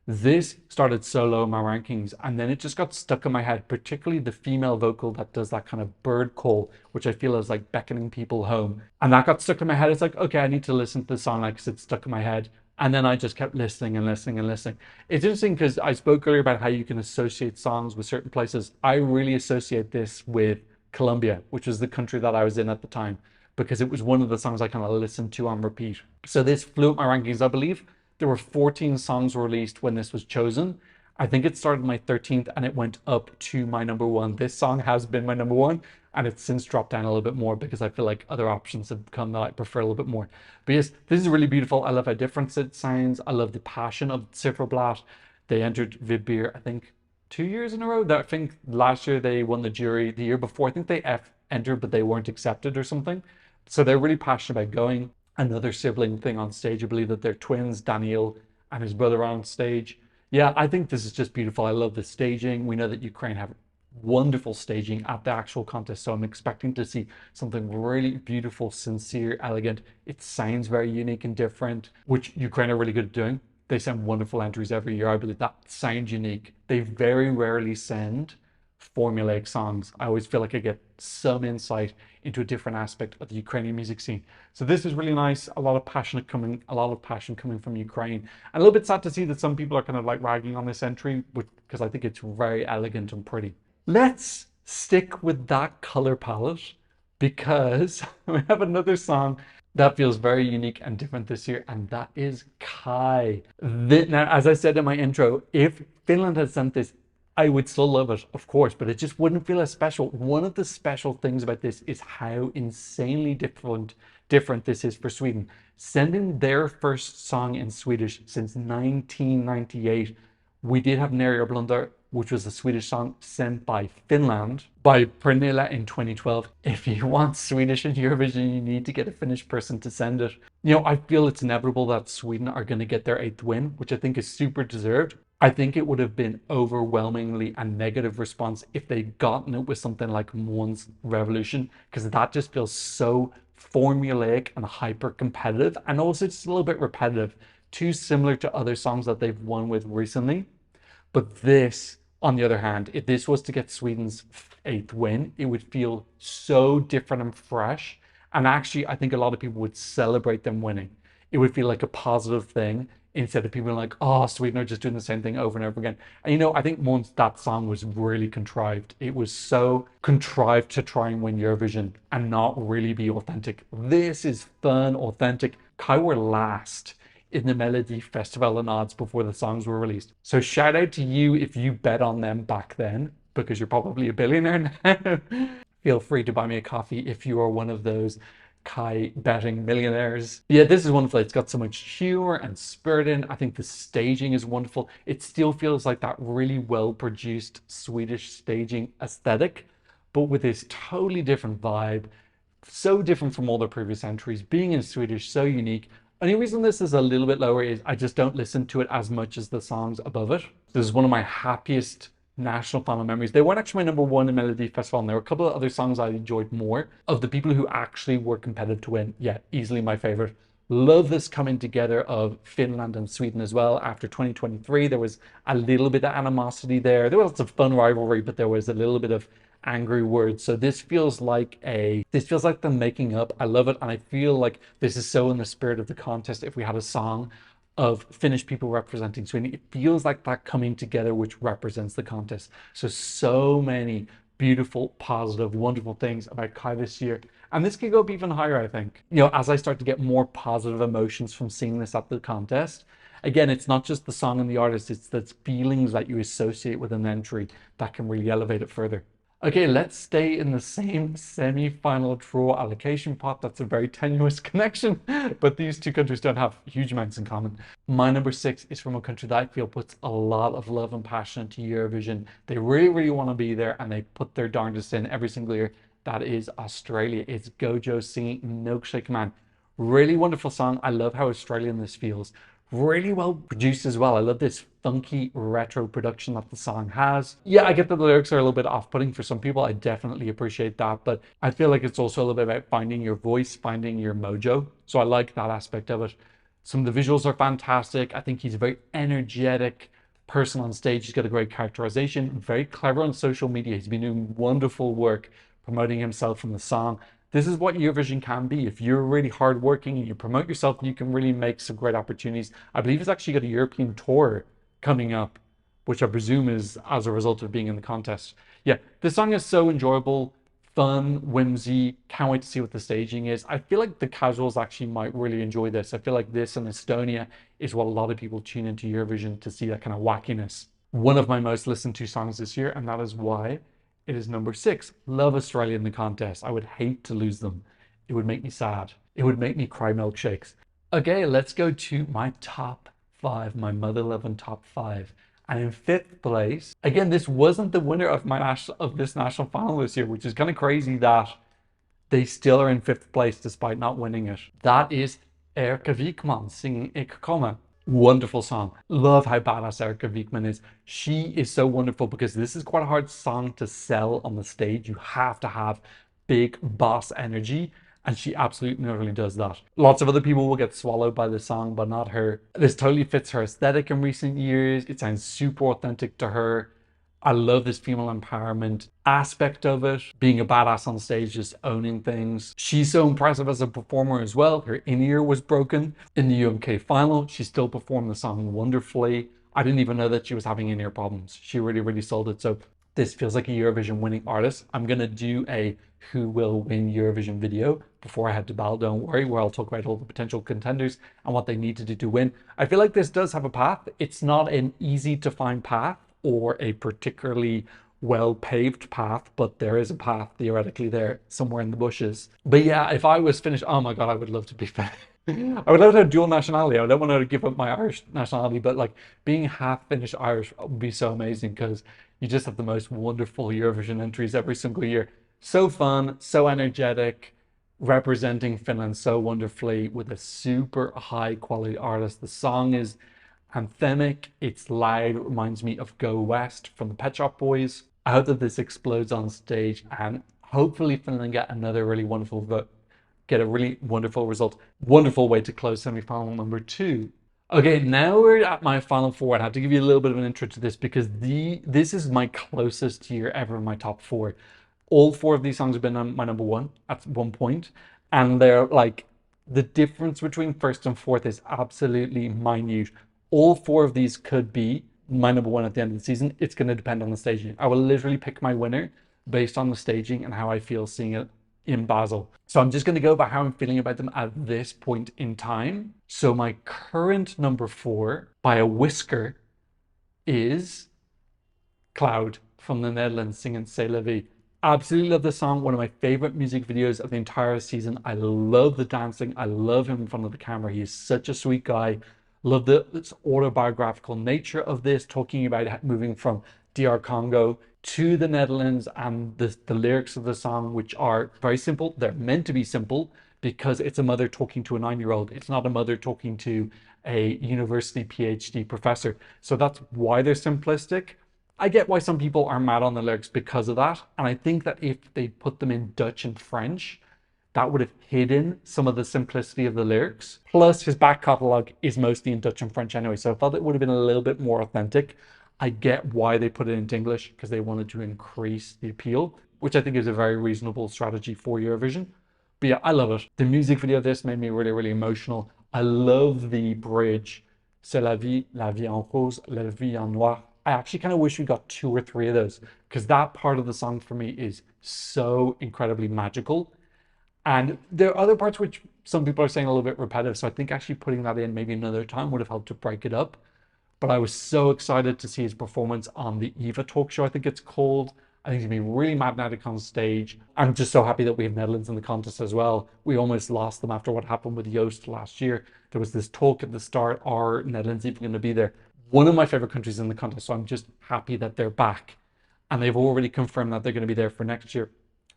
This started so low in my rankings, and then it just got stuck in my head, particularly the female vocal that does that kind of bird call, which I feel is like beckoning people home. And that got stuck in my head. It's like, okay, I need to listen to the song because it's stuck in my head. And then I just kept listening and listening and listening. It's interesting because I spoke earlier about how you can associate songs with certain places. I really associate this with Colombia, which was the country that I was in at the time, because it was one of the songs I kind of listened to on repeat. So this flew up my rankings. I believe there were 14 songs released when this was chosen. I think it started my 13th and it went up to my number 1. This song has been my number 1, and it's since dropped down a little bit more because I feel like other options have come that I prefer a little bit more. But yes, this is really beautiful. I love how different it sounds. I love the passion of Zifferblatt. They entered Vidbeer, I think, 2 years in a row. I think last year they won the jury. The year before, I think they entered, but they weren't accepted or something. So they're really passionate about going. Another sibling thing on stage, I believe that they're twins, Daniel and his brother are on stage. Yeah, I think this is just beautiful. I love the staging. We know that Ukraine have wonderful staging at the actual contest, so I'm expecting to see something really beautiful, sincere, elegant. It sounds very unique and different, which Ukraine are really good at doing. They send wonderful entries every year. I believe that sounds unique. They very rarely send formulaic songs. I always feel like I get some insight into a different aspect of the Ukrainian music scene. So this is really nice. A lot of passion coming from Ukraine. And a little bit sad to see that some people are kind of like ragging on this entry, because I think it's very elegant and pretty. Let's stick with that color palette because we have another song that feels very unique and different this year, and that is Kai. Now, as I said in my intro, if Finland had sent this, I would still love it, of course, but it just wouldn't feel as special. One of the special things about this is how insanely different this is for Sweden. Sending their first song in Swedish since 1998. We did have Nerja Blunder, which was a Swedish song sent by Finland by Pernilla in 2012. If you want Swedish in Eurovision, you need to get a Finnish person to send it. You know, I feel it's inevitable that Sweden are going to get their 8th win, which I think is super deserved. I think it would have been overwhelmingly a negative response if they'd gotten it with something like Måns Revolution, because that just feels so formulaic and hyper competitive, and also just a little bit repetitive, too similar to other songs that they've won with recently. But this, on the other hand, if this was to get Sweden's 8th win, it would feel so different and fresh. And actually, I think a lot of people would celebrate them winning. It would feel like a positive thing instead of people being like, oh, Sweden are just doing the same thing over and over again. And you know, I think once that song was really contrived. It was so contrived to try and win Eurovision and not really be authentic. This is fun, authentic. Kai were last in the Melody Festival and odds before the songs were released. So shout out to you if you bet on them back then, because you're probably a billionaire now. Feel free to buy me a coffee if you are one of those Kai betting millionaires. Yeah, this is wonderful. It's got so much humor and spirit in. I think the staging is wonderful. It still feels like that really well-produced Swedish staging aesthetic, but with this totally different vibe, so different from all the previous entries. Being in Swedish, so unique. Only reason this is a little bit lower is I just don't listen to it as much as the songs above it. This is one of my happiest national final memories. They weren't actually my number one in Melody Festival, and there were a couple of other songs I enjoyed more. Of the people who actually were competitive to win, yeah, easily my favorite. Love this coming together of Finland and Sweden as well. After 2023, there was a little bit of animosity there. There was lots of fun rivalry, but there was a little bit of angry words. So this feels like them making up. I love it, and I feel like this is so in the spirit of the contest. If we had a song of Finnish people representing Sweden, it feels like that coming together, which represents the contest. So many beautiful, positive, wonderful things about Kai this year. And this could go up even higher, I think. You know, as I start to get more positive emotions from seeing this at the contest, again, it's not just the song and the artist, it's the feelings that you associate with an entry that can really elevate it further. Okay, let's stay in the same semi-final draw allocation pot. That's a very tenuous connection, but these two countries don't have huge amounts in common. My number 6 is from a country that I feel puts a lot of love and passion into Eurovision. They really, really want to be there, and they put their darndest in every single year. That is Australia. It's Gojo singing Milkshake Man. Really wonderful song. I love how Australian this feels. Really well produced as well. I love this funky retro production that the song has. Yeah, I get that the lyrics are a little bit off-putting for some people. I definitely appreciate that, but I feel like it's also a little bit about finding your voice, finding your mojo. So I like that aspect of it. Some of the visuals are fantastic. I think he's a very energetic person on stage. He's got a great characterization, very clever on social media. He's been doing wonderful work promoting himself from the song. This is what Eurovision can be. If you're really hardworking and you promote yourself, you can really make some great opportunities. I believe he's actually got a European tour coming up, which I presume is as a result of being in the contest. Yeah, this song is so enjoyable, fun, whimsy. Can't wait to see what the staging is. I feel like the casuals actually might really enjoy this. I feel like this and Estonia is what a lot of people tune into Eurovision to see, that kind of wackiness. One of my most listened to songs this year, and that is why it is number 6. Love Australia in the contest. I would hate to lose them. It would make me sad. It would make me cry milkshakes. Okay, let's go to my top 5, my mother loving top 5. And in 5th place, again, this wasn't the winner of this national final this year, which is kind of crazy that they still are in 5th place despite not winning it. That is Erika Wigman singing Ik Komme. Wonderful song. Love how badass Erika Wigman is. She is so wonderful because this is quite a hard song to sell on the stage. You have to have big boss energy, and she absolutely really does that. Lots of other people will get swallowed by the song, but not her. This totally fits her aesthetic in recent years. It sounds super authentic to her. I love this female empowerment aspect of it, being a badass on stage, just owning things. She's so impressive as a performer as well. Her in-ear was broken in the UMK final. She still performed the song wonderfully. I didn't even know that she was having in-ear problems. She really sold it. So this feels like a Eurovision winning artist. I'm gonna do a who will win Eurovision video before I head to Bal, don't worry, where I'll talk about all the potential contenders and what they need to do to win. I feel like this does have a path. It's not an easy to find path or a particularly well-paved path, but there is a path theoretically there somewhere in the bushes. But yeah, if I was Finnish, oh my God, I would love to be Finnish. I would love to have dual nationality. I don't want to give up my Irish nationality, but like being half Finnish Irish would be so amazing because you just have the most wonderful Eurovision entries every single year. So fun, so energetic, representing Finland so wonderfully with a super high quality artist. The song is anthemic, it's loud, it reminds me of Go West from the Pet Shop Boys. I hope that this explodes on stage and hopefully Finland get another really wonderful vote, get a really wonderful result. Wonderful way to close semi-final number 2. Okay, now we're at my final 4. I have to give you a little bit of an intro to this because this is my closest year ever in my top 4. All 4 of these songs have been on my number 1 at one point, and they're like, the difference between 1st and 4th is absolutely minute. All 4 of these could be my number 1 at the end of the season. It's going to depend on the staging. I will literally pick my winner based on the staging and how I feel seeing it in Basel. So I'm just going to go by how I'm feeling about them at this point in time. So my current number 4 by a whisker is Cloud from the Netherlands singing C'est la vie. Absolutely love this song. One of my favorite music videos of the entire season. I love the dancing. I love him in front of the camera. He is such a sweet guy. Love the autobiographical nature of this, talking about moving from DR Congo to the Netherlands and the lyrics of the song, which are very simple. They're meant to be simple because it's a mother talking to a 9-year-old. It's not a mother talking to a university PhD professor. So that's why they're simplistic. I get why some people are mad on the lyrics because of that. And I think that if they put them in Dutch and French, that would have hidden some of the simplicity of the lyrics. Plus, his back catalogue is mostly in Dutch and French anyway, so I thought it would have been a little bit more authentic. I get why they put it into English, because they wanted to increase the appeal, which I think is a very reasonable strategy for Eurovision. But yeah, I love it. The music video of this made me really emotional. I love the bridge. C'est la vie en rose, la vie en noir. I actually kind of wish we got 2 or 3 of those, because that part of the song for me is so incredibly magical. And there are other parts which some people are saying a little bit repetitive. So I think actually putting that in maybe another time would have helped to break it up. But I was so excited to see his performance on the Eva talk show, I think it's called. I think he's gonna be really magnetic on stage. I'm just so happy that we have Netherlands in the contest as well. We almost lost them after what happened with Joost last year. There was this talk at the start, are Netherlands even gonna be there? One of my favorite countries in the contest, so I'm just happy that they're back. And they've already confirmed that they're gonna be there for next year,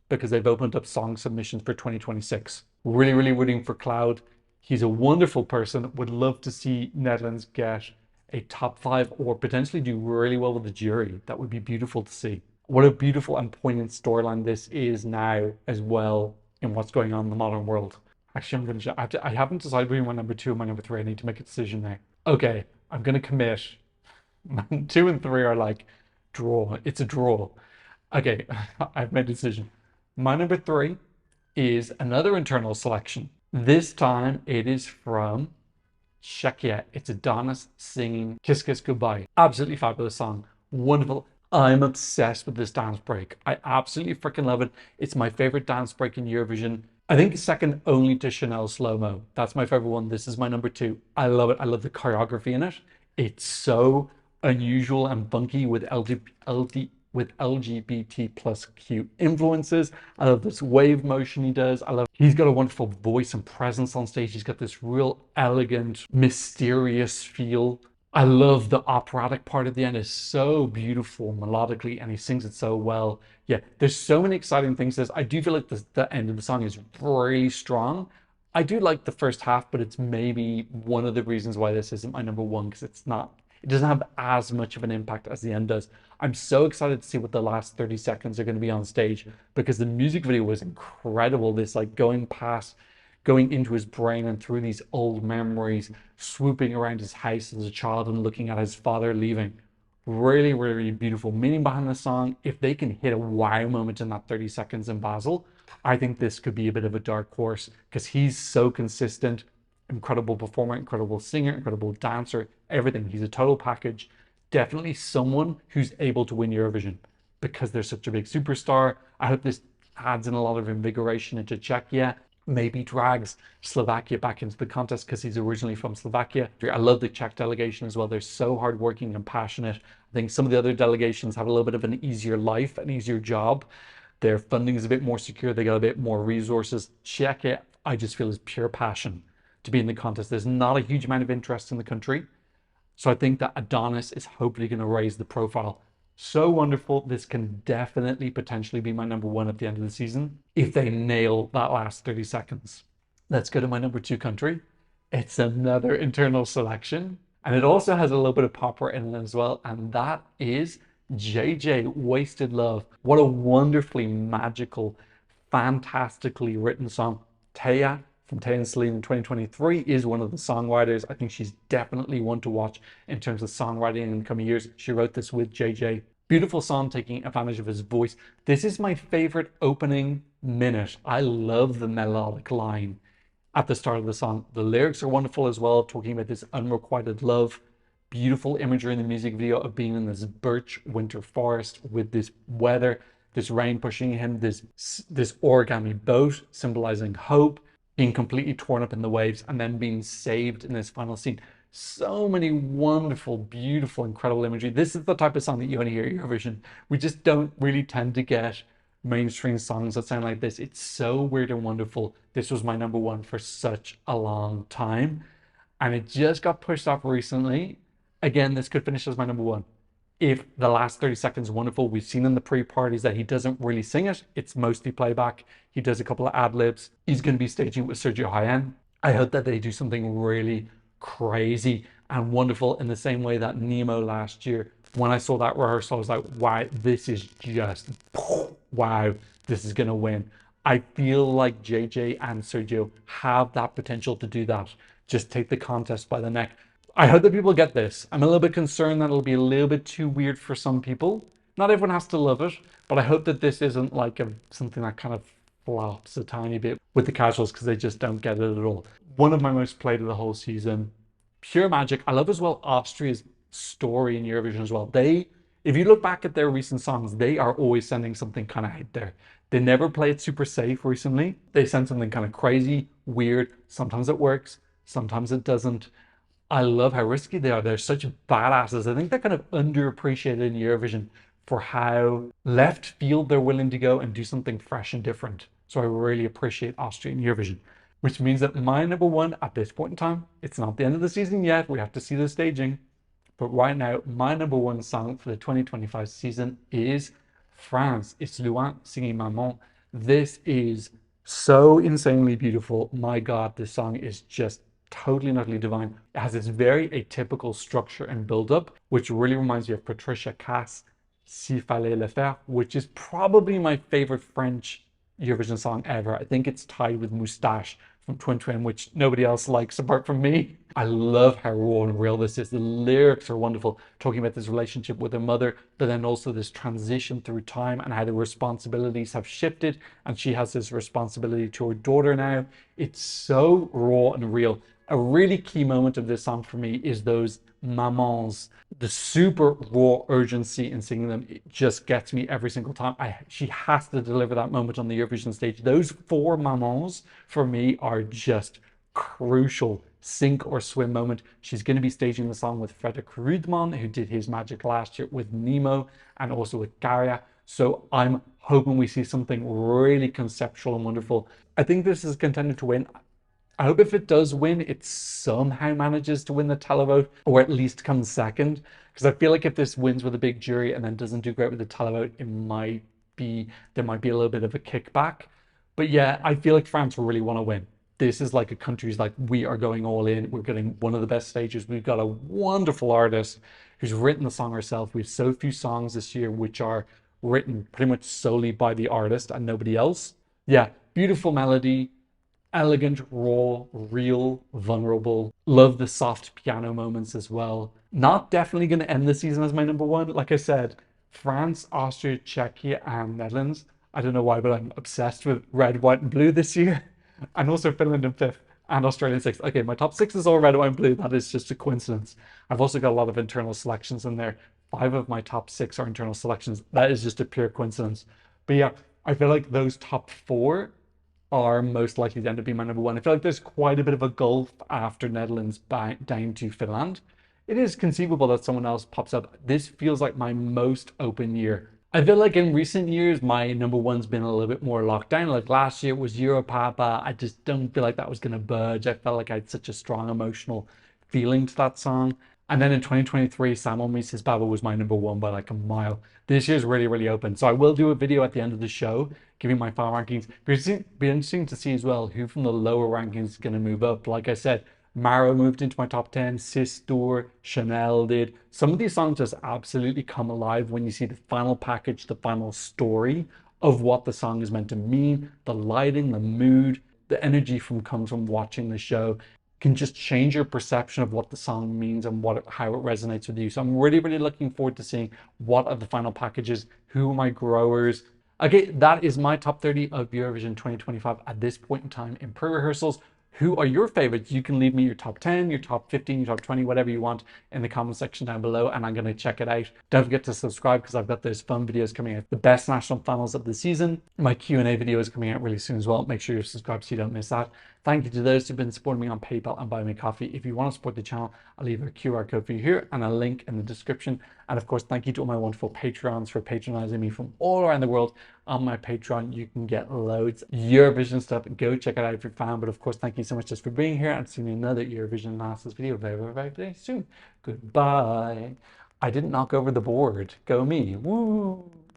because they've opened up song submissions for 2026. Really rooting for Cloud. He's a wonderful person. Would love to see Netherlands get a top 5 or potentially do really well with the jury. That would be beautiful to see. What a beautiful and poignant storyline this is now as well in what's going on in the modern world. Actually, I haven't decided between my number 2 and my number 3. I need to make a decision now. Okay, I'm gonna commit. 2 and 3 are like draw. It's a draw. Okay, I've made a decision. My number 3 is another internal selection. This time it is from Czechia. It's Adonis singing Kiss Kiss Goodbye. Absolutely fabulous song. Wonderful. I'm obsessed with this dance break. I absolutely freaking love it. It's my favorite dance break in Eurovision. I think second only to Chanel Slow Mo. That's my favorite one. This is my number 2. I love it. I love the choreography in it. It's so unusual and funky with LGBT plus Q influences. I love this wave motion he does. He's got a wonderful voice and presence on stage. He's got this real elegant, mysterious feel. I love the operatic part at the end. It's so beautiful melodically, and he sings it so well. Yeah, there's so many exciting things. There's, I do feel like the end of the song is really strong. I do like the first half, but it's maybe one of the reasons why this isn't my number one, because it doesn't have as much of an impact as the end does. I'm so excited to see what the last 30 seconds are going to be on stage, because the music video was incredible. This like going into his brain and through these old memories, swooping around his house as a child and looking at his father leaving. Really, really beautiful meaning behind the song. If they can hit a wow moment in that 30 seconds in Basel, I think this could be a bit of a dark horse, because he's so consistent, incredible performer, incredible singer, incredible dancer, everything. He's a total package. Definitely someone who's able to win Eurovision because they're such a big superstar. I hope this adds in a lot of invigoration into Czechia, maybe drags Slovakia back into the contest because he's originally from Slovakia. I love the Czech delegation as well. They're so hardworking and passionate. I think some of the other delegations have a little bit of an easier life, an easier job. Their funding is a bit more secure. They got a bit more resources. Czechia, I just feel, is pure passion to be in the contest. There's not a huge amount of interest in the country. So I think that Adonis is hopefully going to raise the profile. So wonderful. This can definitely potentially be my number one at the end of the season if they nail that last 30 seconds. Let's go to my number two country. It's another internal selection, and it also has a little bit of popper in it as well, and that is JJ, Wasted Love. What a wonderfully magical, fantastically written song. Taya from Tay and Celine in 2023 is one of the songwriters. I think she's definitely one to watch in terms of songwriting in the coming years. She wrote this with JJ. Beautiful song, taking advantage of his voice. This is my favorite opening minute. I love the melodic line at the start of the song. The lyrics are wonderful as well, talking about this unrequited love. Beautiful imagery in the music video of being in this birch winter forest with this weather, this rain pushing him, this origami boat symbolizing hope, being completely torn up in the waves, and then being saved in this final scene. So many wonderful, beautiful, incredible imagery. This is the type of song that you want to hear at Eurovision. We just don't really tend to get mainstream songs that sound like this. It's so weird and wonderful. This was my number one for such a long time, and it just got pushed up recently. Again, this could finish as my number one if the last 30 seconds are wonderful. We've seen in the pre-parties that he doesn't really sing it. It's mostly playback. He does a couple of ad-libs. He's going to be staging it with Sergio Hyen. I hope that they do something really crazy and wonderful in the same way that Nemo last year. When I saw that rehearsal, I was like, wow, this is just, wow, this is going to win. I feel like JJ and Sergio have that potential to do that. Just take the contest by the neck. I hope that people get this. I'm a little bit concerned that it'll be a little bit too weird for some people. Not everyone has to love it, but I hope that this isn't like something that kind of flops a tiny bit with the casuals, because they just don't get it at all. One of my most played of the whole season. Pure magic. I love as well Austria's story in Eurovision as well. If you look back at their recent songs, they are always sending something kind of out there. They never play it super safe recently. They send something kind of crazy, weird. Sometimes it works, sometimes it doesn't. I love how risky they are. They're such badasses. I think they're kind of underappreciated in Eurovision for how left field they're willing to go and do something fresh and different. So I really appreciate Austria in Eurovision, which means that my number one at this point in time, it's not the end of the season yet. We have to see the staging. But right now, my number one song for the 2025 season is France. It's Luan singing Maman. This is so insanely beautiful. My God, this song is just totally and utterly divine. It has this very atypical structure and build-up, which really reminds me of Patricia Cass' S'il fallait le faire, which is probably my favorite French Eurovision song ever. I think it's tied with Moustache from Twin Twin, which nobody else likes apart from me. I love how raw and real this is. The lyrics are wonderful, talking about this relationship with her mother, but then also this transition through time and how the responsibilities have shifted, and she has this responsibility to her daughter now. It's so raw and real. A really key moment of this song for me is those mamans, the super raw urgency in singing them. It just gets me every single time. She has to deliver that moment on the Eurovision stage. Those four mamans for me are just crucial. Sink or swim moment. She's going to be staging the song with Fredrik Rudman, who did his magic last year with Nemo and also with Gaia. So I'm hoping we see something really conceptual and wonderful. I think this is contended to win. I hope if it does win, it somehow manages to win the televote or at least comes second. Because I feel like if this wins with a big jury and then doesn't do great with the televote, it might be there might be a little bit of a kickback. But yeah, I feel like France really want to win. This is like a country's like we are going all in. We're getting one of the best stages. We've got a wonderful artist who's written the song herself. We have so few songs this year which are written pretty much solely by the artist and nobody else. Yeah, beautiful melody, elegant, raw, real, vulnerable. Love the soft piano moments as well. Not definitely going to end the season as my number one. Like I said, France, Austria, Czechia, and Netherlands. I don't know why, but I'm obsessed with red, white, and blue this year. And also Finland in fifth and Australia in sixth. Okay, my top six is all red, white, and blue. That is just a coincidence. I've also got a lot of internal selections in there. Five of my top six are internal selections. That is just a pure coincidence. But yeah, I feel like those top four are most likely to end up being my number one. I feel like there's quite a bit of a gulf after Netherlands down to Finland. It is conceivable that someone else pops up. This feels like my most open year. I feel like in recent years, my number one's been a little bit more locked down. Like last year was Europapa. I just don't feel like that was going to budge. I felt like I had such a strong emotional feeling to that song. And then in 2023, Samo Mrs. Baba was my number one by like a mile. This year's really, really open. So I will do a video at the end of the show giving my final rankings. Be interesting to see as well who from the lower rankings is going to move up. Like I said, Maro moved into my top 10, Sistor, Chanel did. Some of these songs just absolutely come alive when you see the final package, the final story of what the song is meant to mean, the lighting, the mood, the energy from comes from watching the show can just change your perception of what the song means and how it resonates with you. So I'm really, really looking forward to seeing what are the final packages, who are my growers. Okay, that is my top 30 of Eurovision 2025 at this point in time in pre-rehearsals. Who are your favorites? You can leave me your top 10, your top 15, your top 20, whatever you want in the comment section down below, and I'm going to check it out. Don't forget to subscribe because I've got those fun videos coming out. The best national finals of the season. My Q&A video is coming out really soon as well. Make sure you're subscribed so you don't miss that. Thank you to those who've been supporting me on PayPal and Buy Me Coffee. If you want to support the channel, I'll leave a QR code for you here and a link in the description. And of course, thank you to all my wonderful Patreons for patronizing me from all around the world. On my Patreon, you can get loads of Eurovision stuff. Go check it out if you're a fan. But of course, thank you so much just for being here and seeing another Eurovision analysis video very, very, very, very soon. Goodbye. I didn't knock over the board. Go me. Woo!